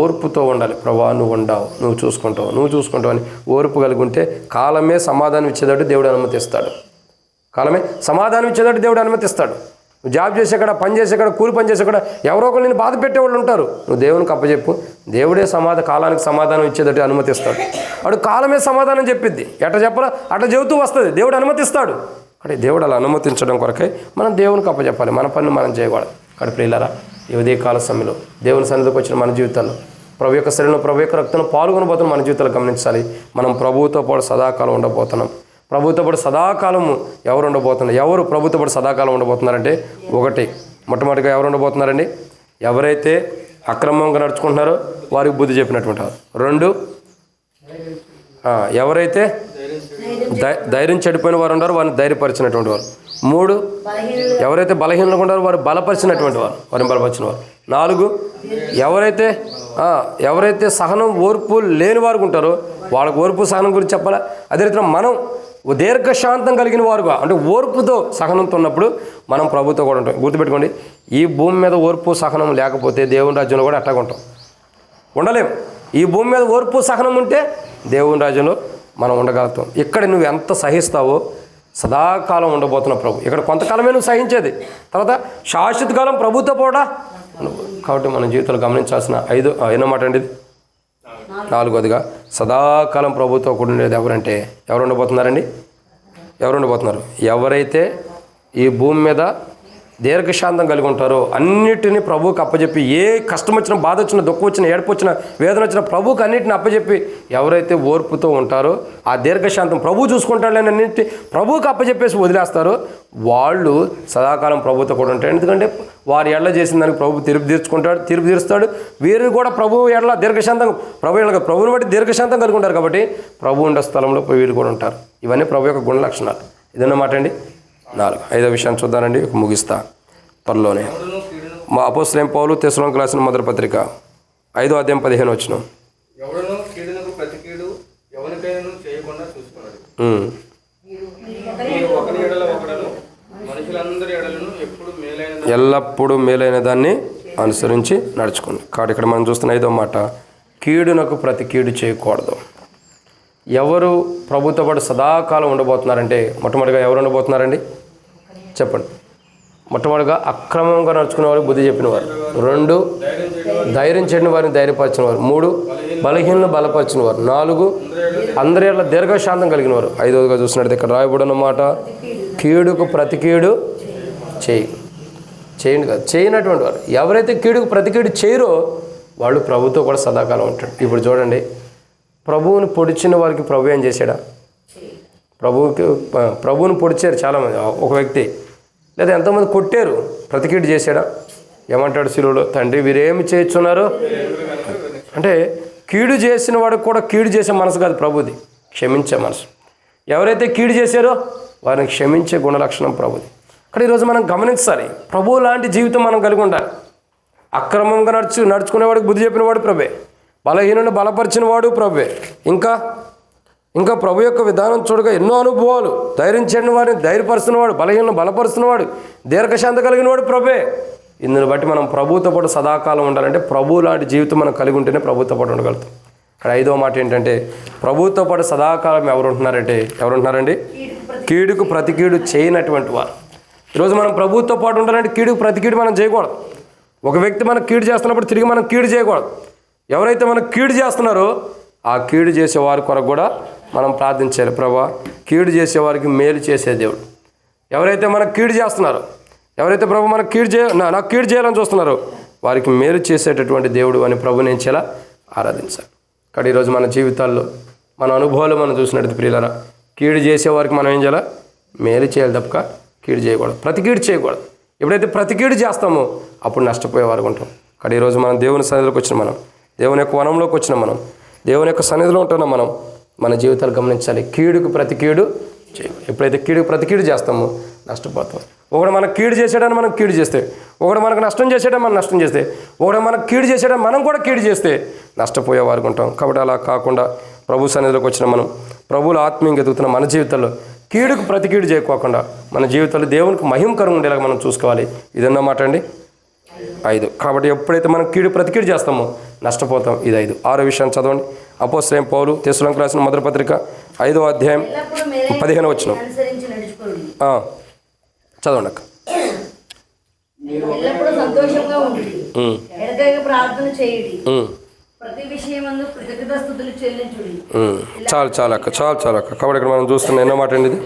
ఓర్పుతో ఉండాలి. ప్రభా నువ్వు ఉండవు, నువ్వు చూసుకుంటావు అని ఓర్పు కలిగి ఉంటే కాలమే సమాధానం ఇచ్చేటట్టు దేవుడు అనుమతిస్తాడు. కాలమే సమాధానం ఇచ్చేటట్టు దేవుడు అనుమతిస్తాడు. నువ్వు జాబ్ చేసేక్కడ, పని చేసేక్కడ, కూలి పని చేసేక్కడ ఎవరో ఒకరు నేను బాధ పెట్టేవాళ్ళు ఉంటారు. నువ్వు దేవునికి అప్పచెప్పు, దేవుడే కాలానికి సమాధానం ఇచ్చేటట్టు అనుమతిస్తాడు. అప్పుడు కాలమే సమాధానం చెప్పిద్ది. ఎట్లా చెప్పాలో అట్లా చెబుతూ వస్తుంది, దేవుడు అనుమతిస్తాడు. అక్కడ దేవుడు అలా అనుమతించడం కొరకై మనం దేవునికి అప్పచెప్పాలి, మన పనులు మనం చేయకూడదు. అక్కడ ప్రియులారా, ఈ ఉదయకాల సమయంలో దేవుని సన్నిధికి వచ్చిన మన జీవితాల్లో ప్రభు యొక్క శరీరంలో, ప్రభు యొక్క రక్తంలో పాల్గొనబోతున్న మన జీవితాలు గమనించాలి. మనం ప్రభువుతో పాటు సదాకాలం ఉండబోతున్నాం. ప్రభుతో పాటు సదాకాలము ఎవరు ఉండబోతున్నారు? ఎవరు ప్రభుతో పాటు సదాకాలం ఉండబోతున్నారంటే, మొట్టమొదటిగా ఎవరు ఉండబోతున్నారండి? ఎవరైతే అక్రమంగా నడుచుకుంటున్నారో వారికి బుద్ధి చెప్పినటువంటి వారు. 2, ఎవరైతే ధైర్యం చెడిపోయిన వారు ఉన్నారో వారిని ధైర్యపరిచినటువంటి వారు. 3, ఎవరైతే బలహీనంగా ఉన్నారో వారు బలపరిచినటువంటి వారు, వారిని బలపరిచిన వారు. 4, ఎవరైతే సహనం ఓర్పు లేని వారు ఉంటారో వాళ్ళకు ఓర్పు సహనం గురించి చెప్పాలా. అదే రీతిలో మనం దీర్ఘశాంతం కలిగిన వారుగా, అంటే ఓర్పుతో సహనంతో ఉన్నప్పుడు మనం ప్రభుతో కూడా ఉంటాం. గుర్తుపెట్టుకోండి, ఈ భూమి మీద ఓర్పు సహనం లేకపోతే దేవుని రాజ్యంలో కూడా అట్టాగా ఉంటాం, ఉండలేం. ఈ భూమి మీద ఓర్పు సహనం ఉంటే దేవుని రాజ్యంలో మనం ఉండగలుగుతాం. ఇక్కడ నువ్వు ఎంత సహిస్తావో సదాకాలం ఉండబోతున్న ప్రభు. ఇక్కడ కొంతకాలమే నువ్వు సహించేది, తర్వాత శాశ్వత కాలం ప్రభుతో కూడా. కాబట్టి మన జీవితంలో గమనించాల్సిన ఎన్నో మాట అండి ఇది. 4వదిగా సదాకాలం ప్రభుతో కూడినది ఎవరంటే ఎవరు ఉండబోతున్నారండి? ఎవరు ఉండబోతున్నారు? ఎవరైతే ఈ భూమి మీద దీర్ఘశాంతం కలిగి ఉంటారో, అన్నిటినీ ప్రభువుకి అప్పచెప్పి, ఏ కష్టం వచ్చినా, బాధ వచ్చినా, దుఃఖం వచ్చినా, ఏడుపు వచ్చినా, వేదన వచ్చినా ప్రభువుకి అన్నిటిని అప్పచెప్పి ఎవరైతే ఓర్పుతో ఉంటారో, ఆ దీర్ఘశాంతం ప్రభు చూసుకుంటాడని అన్నింటి ప్రభువుకి అప్పచెప్పేసి వదిలేస్తారో వాళ్ళు సదాకాలం ప్రభుతో కూడా ఉంటారు. ఎందుకంటే వారి ఎడ్ల చేసిన దానికి ప్రభు తీర్పు తీరుస్తాడు. వీరు కూడా ప్రభు ఎడ్ల దీర్ఘశాంతం, ప్రభువుని బట్టి దీర్ఘశాంతం కలిగి ఉంటారు కాబట్టి ప్రభు ఉండే స్థలంలో వీరు కూడా ఉంటారు. ఇవన్నీ ప్రభు యొక్క గుణ లక్షణాలు. ఇదన్నమాట అండి. 4. 5వ విషయాన్ని చూద్దానండి, ముగిస్తా త్వరలోనే. మా అపోస్తలుడైన పౌలు తెస్సలోనికీయులకు రాసిన మొదటి పత్రిక 5వ అధ్యాయం 15వ వచనం. ఎల్లప్పుడూ మేలైన దాన్ని అనుసరించి నడుచుకోండి. కాబట్టి ఇక్కడ మనం చూస్తున్న 5వ మాట, కీడునకు ప్రతి కీడు చేయకూడదు. ఎవరు ప్రభుతో పాటు సదాకాలం ఉండబోతున్నారంటే మొట్టమొదటిగా ఎవరు ఉండబోతున్నారండి చెప్పండి. మొట్టమొదటిగా అక్రమంగా నడుచుకునే వారికి బుద్ధి చెప్పిన వారు. 2 ధైర్యం చెడిన వారిని ధైర్యపరిచిన వారు. 3 బలహీనను బలపరిచిన వారు. 4 అందరి ఎడల దీర్ఘశాంతం కలిగిన వారు. 5వదిగా చూసినట్టు ఇక్కడ రాయబడిన మాట, కీడుకు ప్రతి కీడు చేయండి కాదు, చేయనటువంటి వారు. ఎవరైతే కీడుకు ప్రతి కీడు చేయరో వాళ్ళు ప్రభుతో కూడా సదాకాలం ఉంటాడు. ఇప్పుడు చూడండి, ప్రభువుని పొడిచిన వారికి ప్రభు ఏం చేశాడా? ప్రభువుని పొడిచారు చాలామంది. ఒక వ్యక్తి లేదా ఎంతోమంది కొట్టారు, ప్రతికీడు చేశాడా? ఏమంటాడు శిలువలో, తండ్రి వీరేమి చేస్తున్నారు అంటే కీడు చేసిన వాడికి కూడా కీడు చేసే మనసు కాదు ప్రభుది, క్షమించే మనసు. ఎవరైతే కీడు చేశారో వారిని క్షమించే గుణలక్షణం ప్రభుది. ఇక్కడ ఈరోజు మనం గమనించాలి, ప్రభువు లాంటి జీవితం మనం కలిగి ఉండాలి. అక్రమంగా నడుచుకునేవాడికి బుద్ధి చెప్పినవాడు ప్రభే, బలహీనుని బలపరిచిన వాడు ప్రభే. ఇంకా ప్రభు యొక్క విధానం చూడగా ఎన్నో అనుభవాలు, ధైర్యం చేయని వారిని ధైర్యపరుస్తున్నవాడు, బలహీనను బలపరుస్తున్నవాడు, దీర్ఘశాంత కలిగిన వాడు ప్రభే. ఇందుని బట్టి మనం ప్రభుతో పాటు సదాకాలం ఉండాలంటే ప్రభు లాంటి జీవితం మనం కలిగి ఉంటేనే ప్రభుతో పాటు ఉండగలుగుతాం. ఇక్కడ 5వ మాట ఏంటంటే, ప్రభుతో పాటు సదాకాలం ఎవరు ఉంటున్నారండి? కీడుకు ప్రతి కీడు చేయనటువంటి వారు. ఈరోజు మనం ప్రభుతో పాటు ఉండాలంటే కీడుకు ప్రతి కీడు మనం చేయకూడదు. ఒక వ్యక్తి మనకు కీడు చేస్తున్నప్పుడు తిరిగి మనం కీడు చేయకూడదు. ఎవరైతే మనకు కీడు చేస్తున్నారో ఆ కీడు చేసే వారి కొరకు కూడా మనం ప్రార్థించాలి. ప్రభువా, కీడు చేసేవారికి మేలు చేసే దేవుడు. ఎవరైతే మనకు కీడు చేస్తున్నారో, ఎవరైతే ప్రభు మనకు నాకు కీడు చేయాలని చూస్తున్నారో వారికి మేలు చేసేటటువంటి దేవుడు అని ప్రభు నేను చాలా ఆరాధించాలి. కానీ ఈరోజు మన జీవితాల్లో మన అనుభవాలు మనం చూసినట్టు ప్రియులారా, కీడు చేసేవారికి మనం ఏం చేయాలి? మేలు చేయాలి తప్ప కీడు చేయకూడదు, ప్రతి కీడు చేయకూడదు. ఎప్పుడైతే ప్రతి కీడు చేస్తామో అప్పుడు నష్టపోయేవారు ఉంటాం. కానీ ఈరోజు మనం దేవుని సన్నిధిలోకి వచ్చిన మనం, దేవుని యొక్క వనంలోకి వచ్చిన మనం, దేవుని యొక్క సన్నిధిలో ఉంటున్నాం మనం, మన జీవితాలు గమనించాలి. కీడుకు ప్రతి కీడు చేయకూడదు. ఎప్పుడైతే కీడుకు ప్రతి కీడు చేస్తామో నష్టపోతాం. ఒకడు మనకు కీడు చేసాడని మనం కీడు చేస్తే, ఒకడు మనకు నష్టం చేసాడని మనం నష్టం చేస్తే, ఒకడు మనకు కీడు చేసాడని మనం కూడా కీడు చేస్తే నష్టపోయేవారు ఉంటాం. కాబట్టి అలా కాకుండా ప్రభు సన్నిధిలోకి వచ్చిన మనం, ప్రభువుల ఆత్మీయంగా ఎదుగుతున్న మన జీవితాల్లో కీడుకు ప్రతి కీడు చేయకోకుండా మన జీవితాల్లో దేవునికి మహిమకరంగా ఉండేలాగా మనం చూసుకోవాలి. ఇదన్న మాట అండి 5. కాబట్టి ఎప్పుడైతే మనం కీడు ప్రతి కీడు చేస్తామో నష్టపోతాం. ఇది 5. 6వ విషయాన్ని చదవండి. అపోస్తలుడైన పౌలు తెస్సలోనికీయులకు రాసిన మొదటి పత్రిక 5వ అధ్యాయం 15వ వచనం చదవండి అక్క. చాలు అక్క. కాబట్టి ఇక్కడ మనం చూస్తున్న ఎన్నో మాట అండి ఇది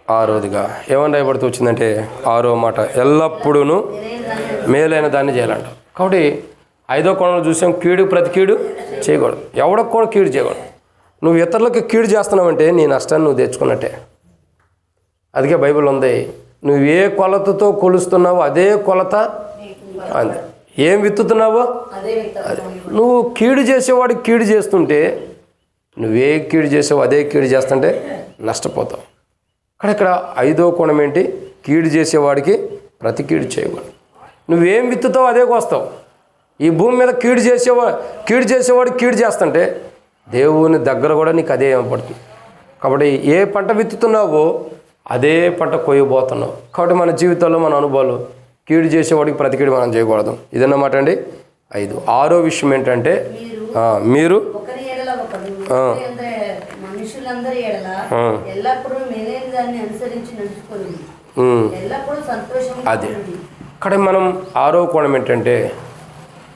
6వదిగా ఏమని రాయబడుతూ వచ్చిందంటే 6వ మాట, ఎల్లప్పుడూ మేలైన దాన్ని చేయాలంట. కాబట్టి 5వ కోణంలో చూసాం, కీడు ప్రతి కీడు చేయకూడదు, ఎవడకు కూడా కీడు చేయకూడదు. నువ్వు ఇతరులకు కీడు చేస్తున్నావంటే నీ నష్టాన్ని నువ్వు తెచ్చుకున్నట్టే. అందుకే బైబిల్ ఉంది, నువ్వు ఏ కొలతతో కొలుస్తున్నావో అదే కొలత అంది. ఏం విత్తుతున్నావో అదే. నువ్వు కీడు చేసేవాడికి కీడు చేస్తుంటే, నువ్వే కీడు చేసావో అదే కీడు చేస్తుంటే నష్టపోతావు. ఇక్కడ 5వ కోణం ఏంటి? కీడు చేసేవాడికి ప్రతి కీడు చేయకూడదు. నువ్వేం విత్తుతావు అదే కోస్తావు. ఈ భూమి మీద కీడు చేసేవాడికి కీడు చేస్తుంటే దేవుని దగ్గర కూడా నీకు అదే ఏమపడుతుంది. కాబట్టి ఏ పంట విత్తుతున్నావో అదే పంట కొయ్యబోతున్నావు. కాబట్టి మన జీవితంలో మన అనుభవాలు కీడు చేసేవాడికి ప్రతి కీడు మనం చేయకూడదు. ఇదన్నమాట అండి 5. 6వ విషయం ఏంటంటే, మీరు అది ఇక్కడ మనం 6వ కోణం ఏంటంటే,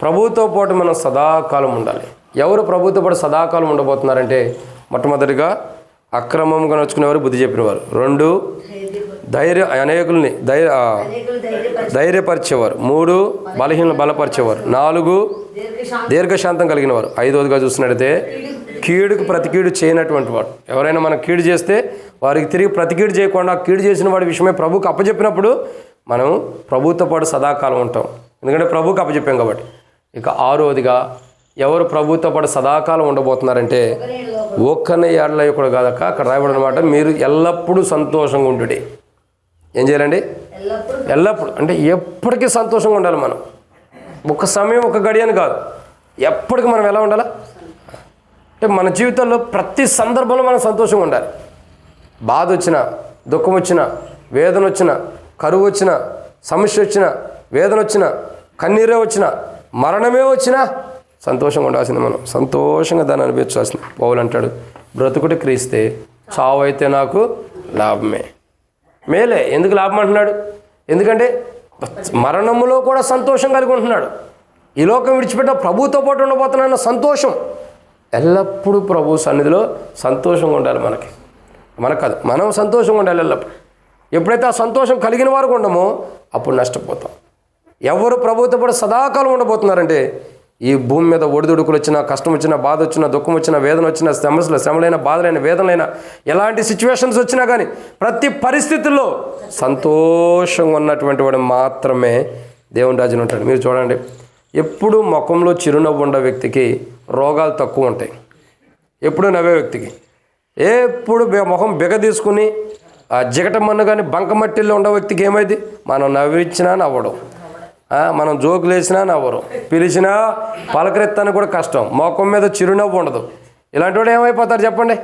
ప్రభువుతో పాటు మనం సదాకాలం ఉండాలి. ఎవరు ప్రభువుతో పాటు సదాకాలం ఉండబోతున్నారంటే, మొట్టమొదటిగా అక్రమంగా నడుచుకునేవారు బుద్ధి చెప్పినవారు. 2 అనేకుల్ని ధైర్యపరిచేవారు. 3 బలహీనలు బలపరిచేవారు. 4 దీర్ఘశాంతం కలిగిన వారు. 5వదిగా చూసినట్టయితే కీడుకు ప్రతి కీడు చేయనటువంటి వాడు. ఎవరైనా మనకు కీడు చేస్తే వారికి తిరిగి ప్రతి కీడు చేయకుండా కీడు చేసిన వాడి విషయమే ప్రభువుకి అప్పచెప్పినప్పుడు మనం ప్రభువుతో పాటు సదాకాలం ఉంటాం. ఎందుకంటే ప్రభువుకి అప్పచెప్పాం కాబట్టి. ఇక 6వదిగా ఎవరు ప్రభువుతో పాటు సదాకాలం ఉండబోతున్నారంటే, ఒక్కనే ఏడల కూడా కాదక్క, అక్కడ రాయబడిన మాట, మీరు ఎల్లప్పుడూ సంతోషంగా ఉండుడి. ఏం చేయాలండి? ఎల్లప్పుడు అంటే ఎప్పటికీ సంతోషంగా ఉండాలి. మనం ఒక సమయం ఒక గడియని కాదు, ఎప్పటికీ మనం ఎలా ఉండాలా అంటే మన జీవితంలో ప్రతి సందర్భంలో మనం సంతోషంగా ఉండాలి. బాధ వచ్చినా, దుఃఖం వచ్చినా, వేదన వచ్చినా, కరువు వచ్చినా, సమస్య వచ్చినా, వేదన వచ్చినా, కన్నీరే వచ్చినా, మరణమే వచ్చినా సంతోషంగా ఉండాల్సింది. మనం సంతోషంగా దాన్ని అనిపించాల్సింది. పౌలు అంటాడు, బ్రతుకుటి క్రీస్తే, చావు అయితే నాకు లాభమే. మేలే. ఎందుకు లాభం అంటున్నాడు? ఎందుకంటే మరణములో కూడా సంతోషం కలిగి ఉంటున్నాడు. ఈ లోకం విడిచిపెట్టిన ప్రభుతో పాటు ఉండబోతున్న సంతోషం. ఎల్లప్పుడూ ప్రభు సన్నిధిలో సంతోషంగా ఉండాలి. మనకు కాదు, మనం సంతోషంగా ఉండాలి ఎల్లప్పుడు. ఎప్పుడైతే ఆ సంతోషం కలిగిన వారు ఉండమో అప్పుడు నష్టపోతాం. ఎవరు ప్రభుతో పాటు సదాకాలం ఉండబోతున్నారంటే, ఈ భూమి మీద ఒడిదుడుకులు వచ్చినా, కష్టం వచ్చినా, బాధ వచ్చినా, దుఃఖం వచ్చినా, వేదన వచ్చినా, శ్రమలైన, బాధలైన, వేదనలైన, ఎలాంటి సిచ్యువేషన్స్ వచ్చినా కానీ ప్రతి పరిస్థితుల్లో సంతోషంగా ఉన్నటువంటి వాడు మాత్రమే దేవుని రాజ్యంలో ఉంటాడు. మీరు చూడండి, ఎప్పుడు ముఖంలో చిరునవ్వు ఉండే వ్యక్తికి రోగాలు తక్కువ ఉంటాయి. ఎప్పుడు నవ్వే వ్యక్తికి, ఎప్పుడు ముఖం బిగ తీసుకుని జిగట మన్ను కానీ బంకమట్టిల్లో ఉండే వ్యక్తికి ఏమైంది? మనం నవ్వించినా నవ్వడం, మనం జోకులు వేసినా నవ్వరు, పిలిచినా పలకరెత్తానికి కూడా కష్టం, ముఖం మీద చిరునవ్వు ఉండదు. ఇలాంటి వాడు ఏమైపోతారు చెప్పండి?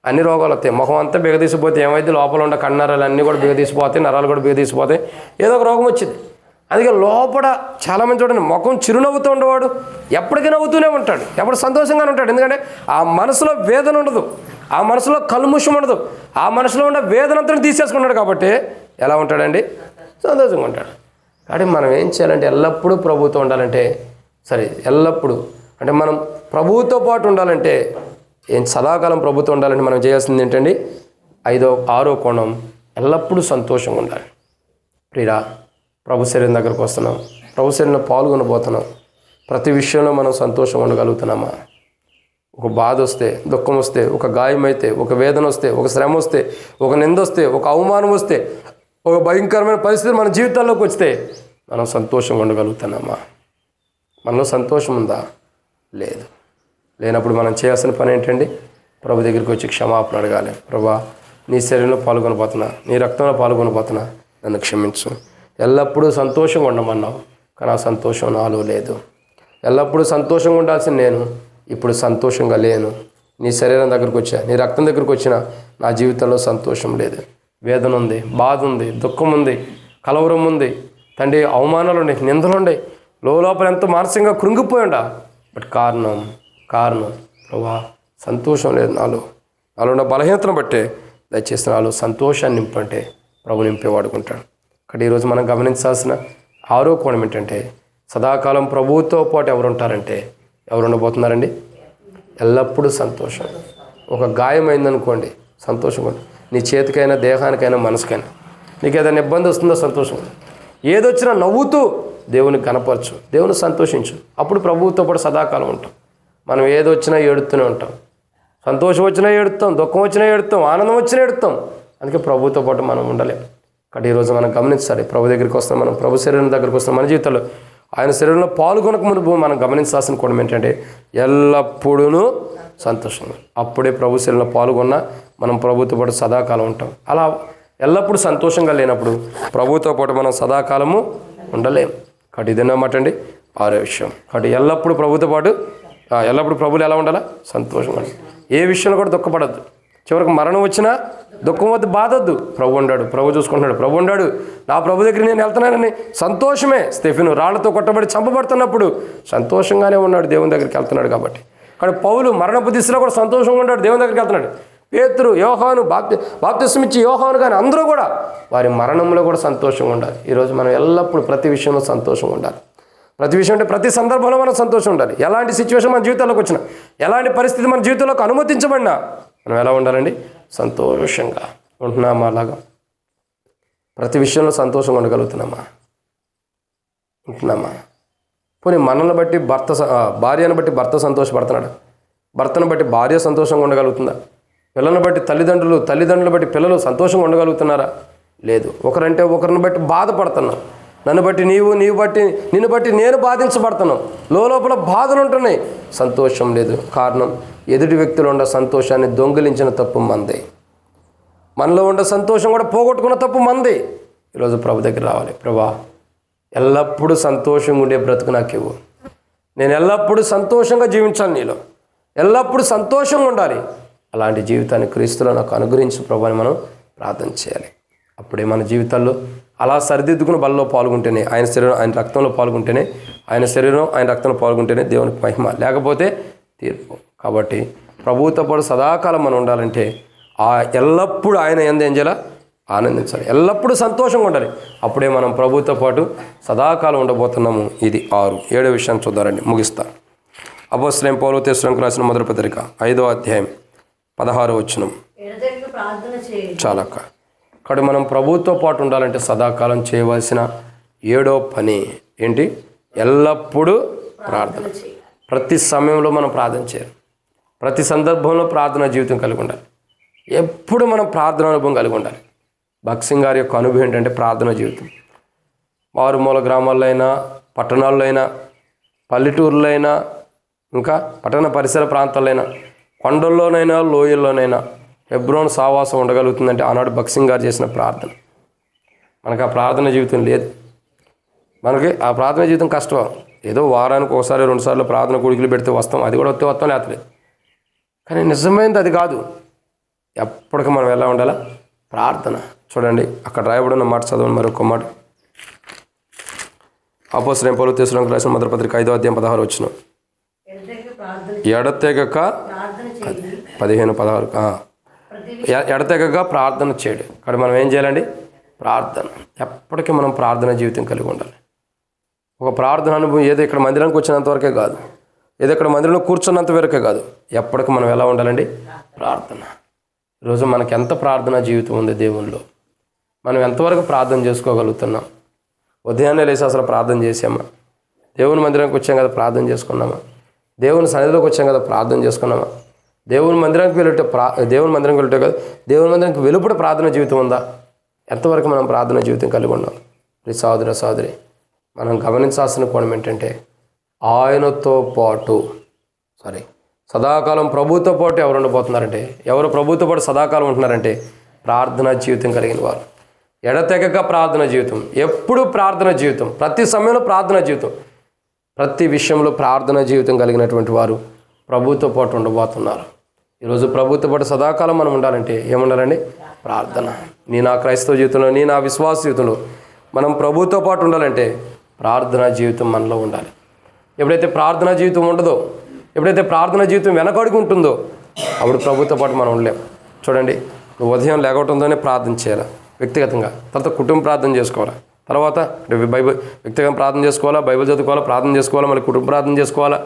అన్ని రోగాలు వస్తాయి. ముఖం అంతా బిగదీసిపోతే ఏమైంది? లోపల ఉండే కన్నరాలు అన్నీ కూడా బిగదీసిపోతాయి, నరాలు కూడా బిగదీసిపోతాయి, ఏదో ఒక రోగం వచ్చింది. అందుకే లోపల చాలామంది చూడండి, ముఖం చిరునవ్వుతూ ఉండేవాడు ఎప్పటికీ నవ్వుతూనే ఉంటాడు, ఎప్పుడు సంతోషంగానే ఉంటాడు. ఎందుకంటే ఆ మనసులో వేదన ఉండదు, ఆ మనసులో కల్ముషం ఉండదు, ఆ మనసులో ఉన్న వేదన అంతా తీసేసుకున్నాడు. కాబట్టి ఎలా ఉంటాడండి? సంతోషంగా ఉంటాడు. కాబట్టి మనం ఏం చేయాలంటే, ఎల్లప్పుడూ ప్రభువుతో ఉండాలంటే, ఎల్లప్పుడూ అంటే మనం ప్రభువుతో పాటు ఉండాలంటే, సదాకాలం ప్రభుతో ఉండాలంటే మనం చేయాల్సింది ఏంటండి? 6వ కోణం, ఎల్లప్పుడూ సంతోషంగా ఉండాలి. ప్రియరా, ప్రభు శరీరం దగ్గరకు వస్తున్నాం, ప్రభు శరీరంలో పాల్గొనబోతున్నాం. ప్రతి విషయంలో మనం సంతోషంగా ఉండగలుగుతున్నామా? ఒక బాధ వస్తే, దుఃఖం వస్తే, ఒక గాయం అయితే, ఒక వేదన వస్తే, ఒక శ్రమ వస్తే, ఒక నింద వస్తే, ఒక అవమానం వస్తే, ఒక భయంకరమైన పరిస్థితి మన జీవితాల్లోకి వస్తే మనం సంతోషంగా ఉండగలుగుతున్నామా? మనలో సంతోషం ఉందా? లేదు. లేనప్పుడు మనం చేయాల్సిన పని ఏంటండి? ప్రభు దగ్గరికి వచ్చి క్షమాపణ అడగాలి. ప్రభా, నీ శరీరంలో పాల్గొనబోతున్నా, నీ రక్తంలో పాల్గొనబోతున్నా, నన్ను క్షమించు. ఎల్లప్పుడూ సంతోషంగా ఉండమన్నావు, కానీ ఆ సంతోషం నాలో లేదు. ఎల్లప్పుడూ సంతోషంగా ఉండాల్సిన నేను ఇప్పుడు సంతోషంగా లేను. నీ శరీరం దగ్గరకు వచ్చా, నీ రక్తం దగ్గరకు వచ్చినా నా జీవితంలో సంతోషం లేదు. వేదన ఉంది, బాధ ఉంది, దుఃఖం ఉంది, కలవరం ఉంది, తండ్రి అవమానాలు ఉన్నాయి, నిందలు ఉన్నాయి, లోపల ఎంతో మానసికంగా కృంగిపోయిండా. బట్ కారణం ప్రభా, సంతోషం లేదు నాలో ఉన్న బలహీనతను బట్టే. దయచేసి నాలో సంతోషాన్ని నింపంటే ప్రభు నింపే వాడుకుంటాడు. కాబట్టి ఈరోజు మనం గమనించాల్సిన 6వ కోణం ఏంటంటే, సదాకాలం ప్రభువుతో పాటు ఎవరు ఉంటారంటే, ఎవరు ఉండబోతున్నారండి? ఎల్లప్పుడూ సంతోషం. ఒక గాయం అయిందనుకోండి, సంతోషంగా ఉండి, నీ చేతికైనా, దేహానికైనా, మనసుకైనా నీకు ఏదైనా ఇబ్బంది వస్తుందో సంతోషం. ఏదొచ్చినా నవ్వుతూ దేవుని కనపరచు, దేవుని సంతోషించు. అప్పుడు ప్రభువుతో పాటు సదాకాలం ఉంటాం. మనం ఏదొచ్చినా ఏడుతూనే ఉంటాం, సంతోషం వచ్చినా ఏడుతాం, దుఃఖం వచ్చినా ఏడుతాం, ఆనందం వచ్చినా ఏడుతాం. అందుకే ప్రభువుతో పాటు మనం ఉండలేం. కాబట్టి ఈరోజు మనం గమనించాలి, ప్రభు దగ్గరికి వస్తాం, మనం ప్రభు శరీరం దగ్గరికి వస్తాం. మన జీవితంలో ఆయన శరీరంలో పాల్గొనక మునుపు మనం గమనించాల్సిన కోణం ఏంటంటే, ఎల్లప్పుడూ సంతోషంగా. అప్పుడే ప్రభు శరీరంలో పాల్గొన్నా మనం ప్రభుతో పాటు సదాకాలం ఉంటాం. అలా ఎల్లప్పుడూ సంతోషంగా లేనప్పుడు ప్రభుతో పాటు మనం సదాకాలము ఉండలేం. కాబట్టి ఇదన్నమాట అండి 6వ విషయం. కాబట్టి ఎల్లప్పుడూ ప్రభుతో పాటు, ఎల్లప్పుడూ ప్రభులు ఎలా ఉండాలా? సంతోషంగా. ఏ విషయంలో కూడా దుఃఖపడద్దు. చివరికి మరణం వచ్చినా దుఃఖం వద్దు, బాధొద్దు. ప్రభు ఉన్నాడు, ప్రభు చూసుకుంటున్నాడు, ప్రభు ఉన్నాడు, నా ప్రభు దగ్గర నేను వెళ్తున్నానని సంతోషమే. స్టెఫెను రాళ్లతో కొట్టబడి చంపబడుతున్నప్పుడు సంతోషంగానే ఉన్నాడు, దేవుని దగ్గరికి వెళ్తున్నాడు. కాబట్టి పౌలు మరణపు దిశలో కూడా సంతోషంగా ఉన్నాడు, దేవుని దగ్గరికి వెళ్తున్నాడు. పేతురు, యోహాను, బాప్తిస్మం ఇచ్చి యోహాను కానీ అందరూ కూడా వారి మరణంలో కూడా సంతోషంగా ఉండాలి. ఈరోజు మనం ఎల్లప్పుడూ ప్రతి విషయంలో సంతోషంగా ఉండాలి. ప్రతి విషయం అంటే ప్రతి సందర్భంలో మనం సంతోషం ఉండాలి. ఎలాంటి సిచ్యువేషన్ మన జీవితంలోకి వచ్చినా, ఎలాంటి పరిస్థితి మన జీవితంలోకి అనుమతించబడినా మనం ఎలా ఉండాలండి? సంతోషంగా ఉంటున్నామా? అలాగా ప్రతి విషయంలో సంతోషంగా ఉండగలుగుతున్నామా? ఉంటున్నామా? పోనీ మనల్ని బట్టి భార్యను బట్టి భర్త సంతోషపడుతున్నాడు, భర్తను బట్టి భార్య సంతోషంగా ఉండగలుగుతుందా? పిల్లలను బట్టి తల్లిదండ్రులు బట్టి పిల్లలు సంతోషంగా ఉండగలుగుతున్నారా? లేదు. ఒకరంటే ఒకరిని బట్టి బాధపడుతున్నాం. నన్ను బట్టి నిన్ను బట్టి నేను బాధించబడుతున్నాం. లోపల బాధలు ఉంటున్నాయి, సంతోషం లేదు. కారణం, ఎదుటి వ్యక్తులు ఉండే సంతోషాన్ని దొంగిలించిన తప్పు మందే. మనలో ఉండే సంతోషం కూడా పోగొట్టుకున్న తప్పు మందే. ఈరోజు ప్రభు దగ్గర రావాలి. ప్రభా, ఎల్లప్పుడూ సంతోషంగా ఉండే బ్రతుకు నాకు ఇవ్వు. నేను ఎల్లప్పుడూ సంతోషంగా జీవించాలి, నీలో ఎల్లప్పుడూ సంతోషంగా ఉండాలి. అలాంటి జీవితాన్ని క్రీస్తులో నాకు అనుగ్రహించు ప్రభు అని మనం ప్రార్థన చేయాలి. అప్పుడే మన జీవితాల్లో అలా సరిదిద్దుకుని బలలో పాల్గొంటేనే, ఆయన శరీరం ఆయన రక్తంలో పాల్గొంటేనే, ఆయన శరీరం ఆయన రక్తంలో పాల్గొంటేనే దేవునికి మహిమ, లేకపోతే తీర్పు. కాబట్టి ప్రభువుతో పాటు సదాకాలం మనం ఉండాలంటే ఎల్లప్పుడూ ఆయన యందు ఏం చేయాలి? ఆనందించాలి, ఎల్లప్పుడూ సంతోషంగా ఉండాలి. అప్పుడే మనం ప్రభువుతో పాటు సదాకాలం ఉండబోతున్నాము. ఇది 6. 7వ విషయాన్ని చూద్దారండి, ముగిస్తా. అపోస్తలుడైన పౌలు తెస్సలోనికీయులకు రాసిన మొదటి పత్రిక 5వ అధ్యాయం 16వ వచనం. చాలక్క. కాబట్టి మనం ప్రభువుతో పాటు ఉండాలంటే సదాకాలం చేయవలసిన 7వ పని ఏంటి? ఎల్లప్పుడూ ప్రార్థన. ప్రతి సమయంలో మనం ప్రార్థన చేయాలి. ప్రతి సందర్భంలో ప్రార్థనా జీవితం కలిగి ఉండాలి. ఎప్పుడు మనం ప్రార్థన అనుభవం కలిగి ఉండాలి. భక్త్ సింగ్ గారి యొక్క అనుభవం ఏంటంటే ప్రార్థనా జీవితం. మారుమూల గ్రామాల్లో అయినా, పట్టణాల్లో అయినా, పల్లెటూరులో అయినా, ఇంకా పట్టణ పరిసర ప్రాంతాల్లో అయినా, కొండల్లోనైనా, లోయల్లోనైనా హెబ్రోన్ సావాసం ఉండగలుగుతుందంటే ఆనాడు భక్త్ సింగ్ గారు చేసిన ప్రార్థన. మనకు ఆ ప్రార్థన జీవితం లేదు. మనకి ఆ ప్రార్థన జీవితం కష్టం. ఏదో వారానికి ఒకసారి 2 సార్లు ప్రార్థన కూడికలు పెడితే వస్తాం, అది కూడా వస్తాం లేతలేదు. కానీ నిజమైనది అది కాదు. ఎప్పటికీ మనం ఎలా ఉండాలా? ప్రార్థన. చూడండి అక్కడ రాయబడిన మాట చదవండి, మరొక మాట. అపోస్తలుడైన పౌలు తెస్సలోనికీయులకు రాసిన మొదటి పత్రిక 5వ అధ్యాయం 16వ వచనం. ఎడతెగక 15-16 ఎడతెగక ప్రార్థన చేయడు. ఇక్కడ మనం ఏం చేయాలండి? ప్రార్థన. ఎప్పటికీ మనం ప్రార్థన జీవితం కలిగి ఉండాలి. ఒక ప్రార్థన అనుభవం ఏదో ఇక్కడ మందిరానికి వచ్చినంత వరకే కాదు, ఏదో ఇక్కడ మందిరంలో కూర్చున్నంత వరకే కాదు, ఎప్పటికీ మనం ఎలా ఉండాలండి? ప్రార్థన. ఈరోజు మనకి ఎంత ప్రార్థన జీవితం ఉంది దేవునిలో? మనం ఎంతవరకు ప్రార్థన చేసుకోగలుగుతున్నాం? ఉదయాన్నే లేచి అసలు ప్రార్థన చేసామా? దేవుని మందిరానికి వచ్చాం కదా, ప్రార్థన చేసుకున్నామా? దేవుని సన్నిధిలోకి వచ్చాం కదా, ప్రార్థన చేసుకున్నామా? దేవుని మందిరానికి వెళ్తే దేవుని మందిరానికి వెళ్తే కదా, దేవుని మందిరానికి వెలుపడ ప్రార్థన జీవితం ఉందా? ఎంతవరకు మనం ప్రార్థన జీవితం కలిగి ఉన్నాం? సహోదర సహోదరి, మనం గమనించాల్సిన కోణం ఏంటంటే ఆయనతో పాటు సదాకాలం ప్రభుతో పాటు ఎవరు ఉండబోతున్నారంటే, ఎవరు ప్రభుతో పాటు సదాకాలం ఉంటున్నారంటే ప్రార్థనా జీవితం కలిగిన వారు. ఎడతెగక ప్రార్థన జీవితం, ఎప్పుడు ప్రార్థన జీవితం, ప్రతి సమయంలో ప్రార్థన జీవితం, ప్రతి విషయంలో ప్రార్థన జీవితం కలిగినటువంటి వారు ప్రభుతో పాటు ఉండబోతున్నారు. ఈరోజు ప్రభుతో పాటు సదాకాలం మనం ఉండాలంటే ఏముండాలండి? ప్రార్థన. నా క్రైస్తవ జీవితంలో, నా విశ్వాస జీవితంలో మనం ప్రభుతో పాటు ఉండాలంటే ప్రార్థనా జీవితం మనలో ఉండాలి. ఎప్పుడైతే ప్రార్థనా జీవితం ఉండదో, ఎప్పుడైతే ప్రార్థనా జీవితం వెనకడుగు ఉంటుందో అప్పుడు ప్రభుతో పాటు మనం ఉండలేం. చూడండి, నువ్వు ఉదయం లేకపోతుందోనే ప్రార్థన చేయాలి వ్యక్తిగతంగా, తర్వాత కుటుంబ ప్రార్థన చేసుకోవాలి, తర్వాత బైబిల్ వ్యక్తిగతంగా ప్రార్థన చేసుకోవాలా, బైబిల్ చదువుకోవాలా, ప్రార్థన చేసుకోవాలా, మళ్ళీ కుటుంబ ప్రార్థన చేసుకోవాలా,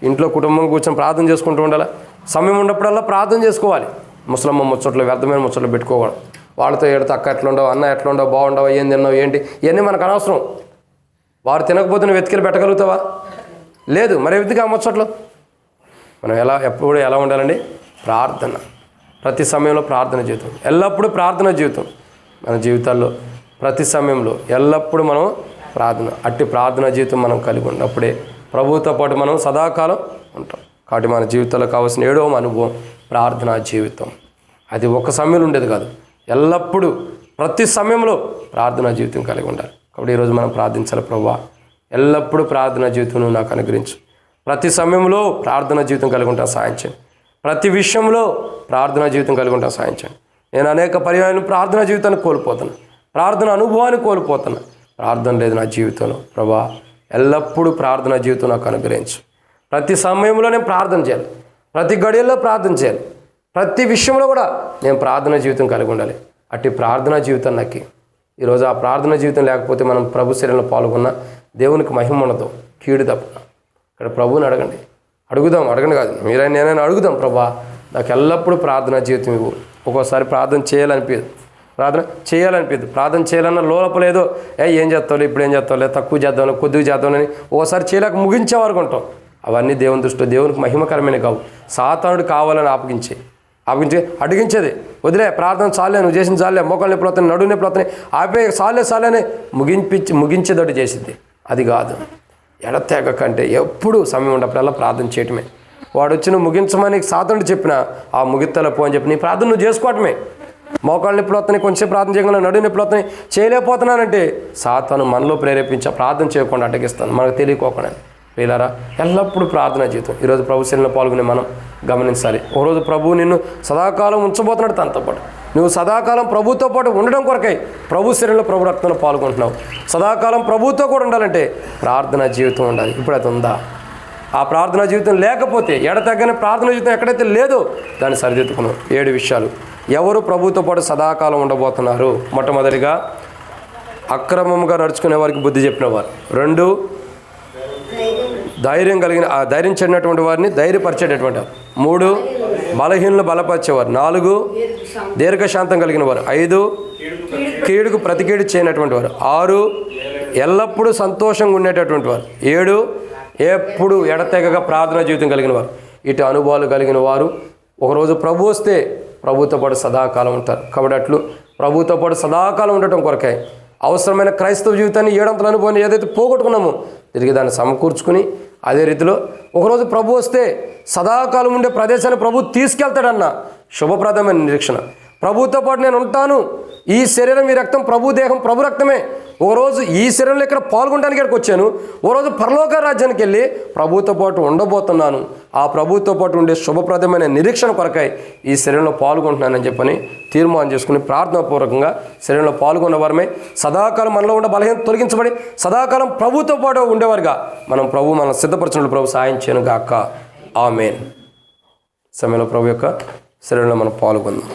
ఇంట్లో కుటుంబం కూర్చొని ప్రార్థన చేసుకుంటూ ఉండాలి. సమయం ఉన్నప్పుడల్లా ప్రార్థన చేసుకోవాలి. ముసలమ్మ ముచ్చట్లు, వ్యర్థమైన ముచ్చట్లు పెట్టుకోకూడదు. వాళ్ళతో ఏడితే అక్క ఎట్లుండవు, అన్న ఎట్లుండవు, బాగుండవు, ఏం తిన్నావు, ఏంటి, ఇవన్నీ మనకు అనవసరం. వారు తినకపోతే నువ్వు వెతికి పెట్టగలుగుతావా? లేదు. మరి వెతికి ఆ ముచ్చట్లు మనం ఎప్పుడు ఎలా ఉండాలండి? ప్రార్థన. ప్రతి సమయంలో ప్రార్థన జీవితం, ఎల్లప్పుడూ ప్రార్థన జీవితం మన జీవితాల్లో, ప్రతి సమయంలో ఎల్లప్పుడూ మనం ప్రార్థన. అట్టి ప్రార్థన జీవితం మనం కలిగి ఉన్నప్పుడే ప్రభువుతో పాటు మనం సదాకాలం ఉంటాం. కాబట్టి మన జీవితంలో కావాల్సిన 7వ అనుభవం ప్రార్థనా జీవితం. అది ఒక సమయంలో ఉండేది కాదు, ఎల్లప్పుడూ ప్రతి సమయంలో ప్రార్థనా జీవితం కలిగి ఉండాలి. కాబట్టి ఈరోజు మనం ప్రార్థించాలి, ప్రభువా ఎల్లప్పుడూ ప్రార్థనా జీవితం నువ్వు నాకు అనుగ్రహించు. ప్రతి సమయంలో ప్రార్థనా జీవితం కలిగి ఉంటాను సాయం చేయండి. ప్రతి విషయంలో ప్రార్థనా జీవితం కలిగి ఉంటాను సాయం చేయండి. నేను అనేక పర్యాయాలు ప్రార్థనా జీవితాన్ని కోల్పోతాను, ప్రార్థన అనుభవాన్ని కోల్పోతాను. ప్రార్థన లేదు నా జీవితంలో. ప్రభువా ఎల్లప్పుడూ ప్రార్థనా జీవితం నాకు అనుగ్రహించు. ప్రతి సమయంలో నేను ప్రార్థన చేయాలి, ప్రతి గడియల్లో ప్రార్థన చేయాలి, ప్రతి విషయంలో కూడా నేను ప్రార్థనా జీవితం కలిగి ఉండాలి. అట్టి ప్రార్థనా జీవితం నాకు ఈరోజు ఆ ప్రార్థనా జీవితం లేకపోతే మనం ప్రభు శరీరంలో పాల్గొన్న దేవునికి మహిమ ఉండదు, కీడు తప్ప. ఇక్కడ ప్రభువుని అడగండి కాదు, మీరైనా నేనైనా అడుగుదాం, ప్రభా నాకు ఎల్లప్పుడూ ప్రార్థనా జీవితం ఇవ్వు. ఒక్కోసారి ప్రార్థన చేయాలనిపించదు, ప్రార్థన చేయాలన్న లోపలేదో ఏం చేస్తావులే, ఇప్పుడు ఏం చేస్తావులే, తక్కువ చేద్దాంలే, కొద్దిగా చేద్దామని ఒకసారి చేయలేక ముగించే వరకు ఉంటాం. అవన్నీ దేవుని దృష్టిలో దేవునికి మహిమకరమైన కావు. సాతానుడు కావాలని అడిగించేది. వదిలే, ప్రార్థన చాలే, నువ్వు చేసిన చాలే, మోకాలు నొప్పులు వస్తున్నాయి, నడువు నొప్పులు వస్తున్నాయి, ఆపే చాలే ముగించేదోటి చేసింది. అది కాదు. ఎడతెగ కంటే ఎప్పుడు సమయం ఉన్నప్పుడల్లా ప్రార్థన చేయటమే. వాడు వచ్చి నువ్వు ముగించమని సాతానుడు చెప్పినా ఆ ముగిత్తలో పో అని చెప్పి నీ ప్రార్థన నువ్వు చేసుకోవటమే. మోకాళ్ళ నొప్పులు వస్తున్నాయి, కొంచెం ప్రార్థన చేయగలను, నడువు నొప్పులు వస్తున్నాయి, చేయలేకపోతున్నానంటే సాతాను మనలో ప్రేరేపించి ప్రార్థన చేయకుండా అడ్డగిస్తాను, మనకు తెలియకోకుండా. ప్రియులారా, ఎల్లప్పుడూ ప్రార్థనా జీవితం. ఈరోజు ప్రభు శరీరంలో పాల్గొనే మనం గమనించాలి. ఒకరోజు ప్రభువు నిన్ను సదాకాలం ఉంచబోతున్నాడు తనతో పాటు. నువ్వు సదాకాలం ప్రభుతో పాటు ఉండడం కొరకై ప్రభు శరీరంలో ప్రభు రక్తంలో పాల్గొంటున్నావు. సదాకాలం ప్రభుతో కూడా ఉండాలంటే ప్రార్థనా జీవితం ఉండాలి. ఇప్పుడు అది ఉందా? ఆ ప్రార్థనా జీవితం లేకపోతే, ఎడతెగని ప్రార్థనా జీవితం ఎక్కడైతే లేదో దాన్ని సరిదిద్దుకున్నాం. 7 విషయాలు. ఎవరు ప్రభుతో పాటు సదాకాలం ఉండబోతున్నారు? మొట్టమొదటిగా అక్రమంగా నడుచుకునే వారికి బుద్ధి చెప్పిన వారు. 2, ధైర్యం చెందినటువంటి వారిని ధైర్యపరిచేటటువంటి వారు. 3, బలహీనలు బలపరిచేవారు. 4, దీర్ఘశాంతం కలిగిన వారు. 5, కీడుకు ప్రతికీడు చేయనటువంటి వారు. 6, ఎల్లప్పుడూ సంతోషంగా ఉండేటటువంటి వారు. 7, ఎప్పుడు ఎడతెగగా ప్రార్థనా జీవితం కలిగిన వారు. ఇటు అనుభవాలు కలిగిన వారు ఒకరోజు ప్రభు వస్తే ప్రభుతో పాటు సదాకాలం ఉంటారు. కాబట్టి అట్లు ప్రభుతో పాటు సదాకాలం ఉండటం కొరకే అవసరమైన క్రైస్తవ జీవితాన్ని 7 అనుభవాన్ని ఏదైతే పోగొట్టుకున్నామో తిరిగి దాన్ని సమకూర్చుకుని అదే రీతిలో ఒకరోజు ప్రభు వస్తే సదాకాలం ఉండే ప్రదేశాన్ని ప్రభు తీసుకెళ్తాడన్న శుభప్రదమైన నిరీక్షణ. ప్రభుతో పాటు నేను ఉంటాను. ఈ శరీరం, ఈ రక్తం ప్రభు దేహం, ప్రభు రక్తమే. ఒకరోజు ఈ శరీరంలో ఇక్కడ పాల్గొనడానికి ఇక్కడికి వచ్చాను. ఒకరోజు పరలోక రాజ్యానికి వెళ్ళి ప్రభుతో పాటు ఉండబోతున్నాను. ఆ ప్రభుతో పాటు ఉండే శుభప్రదమైన నిరీక్షణ కొరకై ఈ శరీరంలో పాల్గొంటున్నానని చెప్పని తీర్మానం చేసుకుని ప్రార్థనాపూర్వకంగా శరీరంలో పాల్గొన్న వారమే సదాకాలం మనలో ఉండే బలహీనత తొలగించబడి సదాకాలం ప్రభుతో పాటు ఉండేవారుగా మనం సిద్ధపరచిన ప్రభు సాయం చేయను గాక. ఆమేన్. సమయంలో ప్రభు యొక్క శరీరంలో మనం పాల్గొందాం.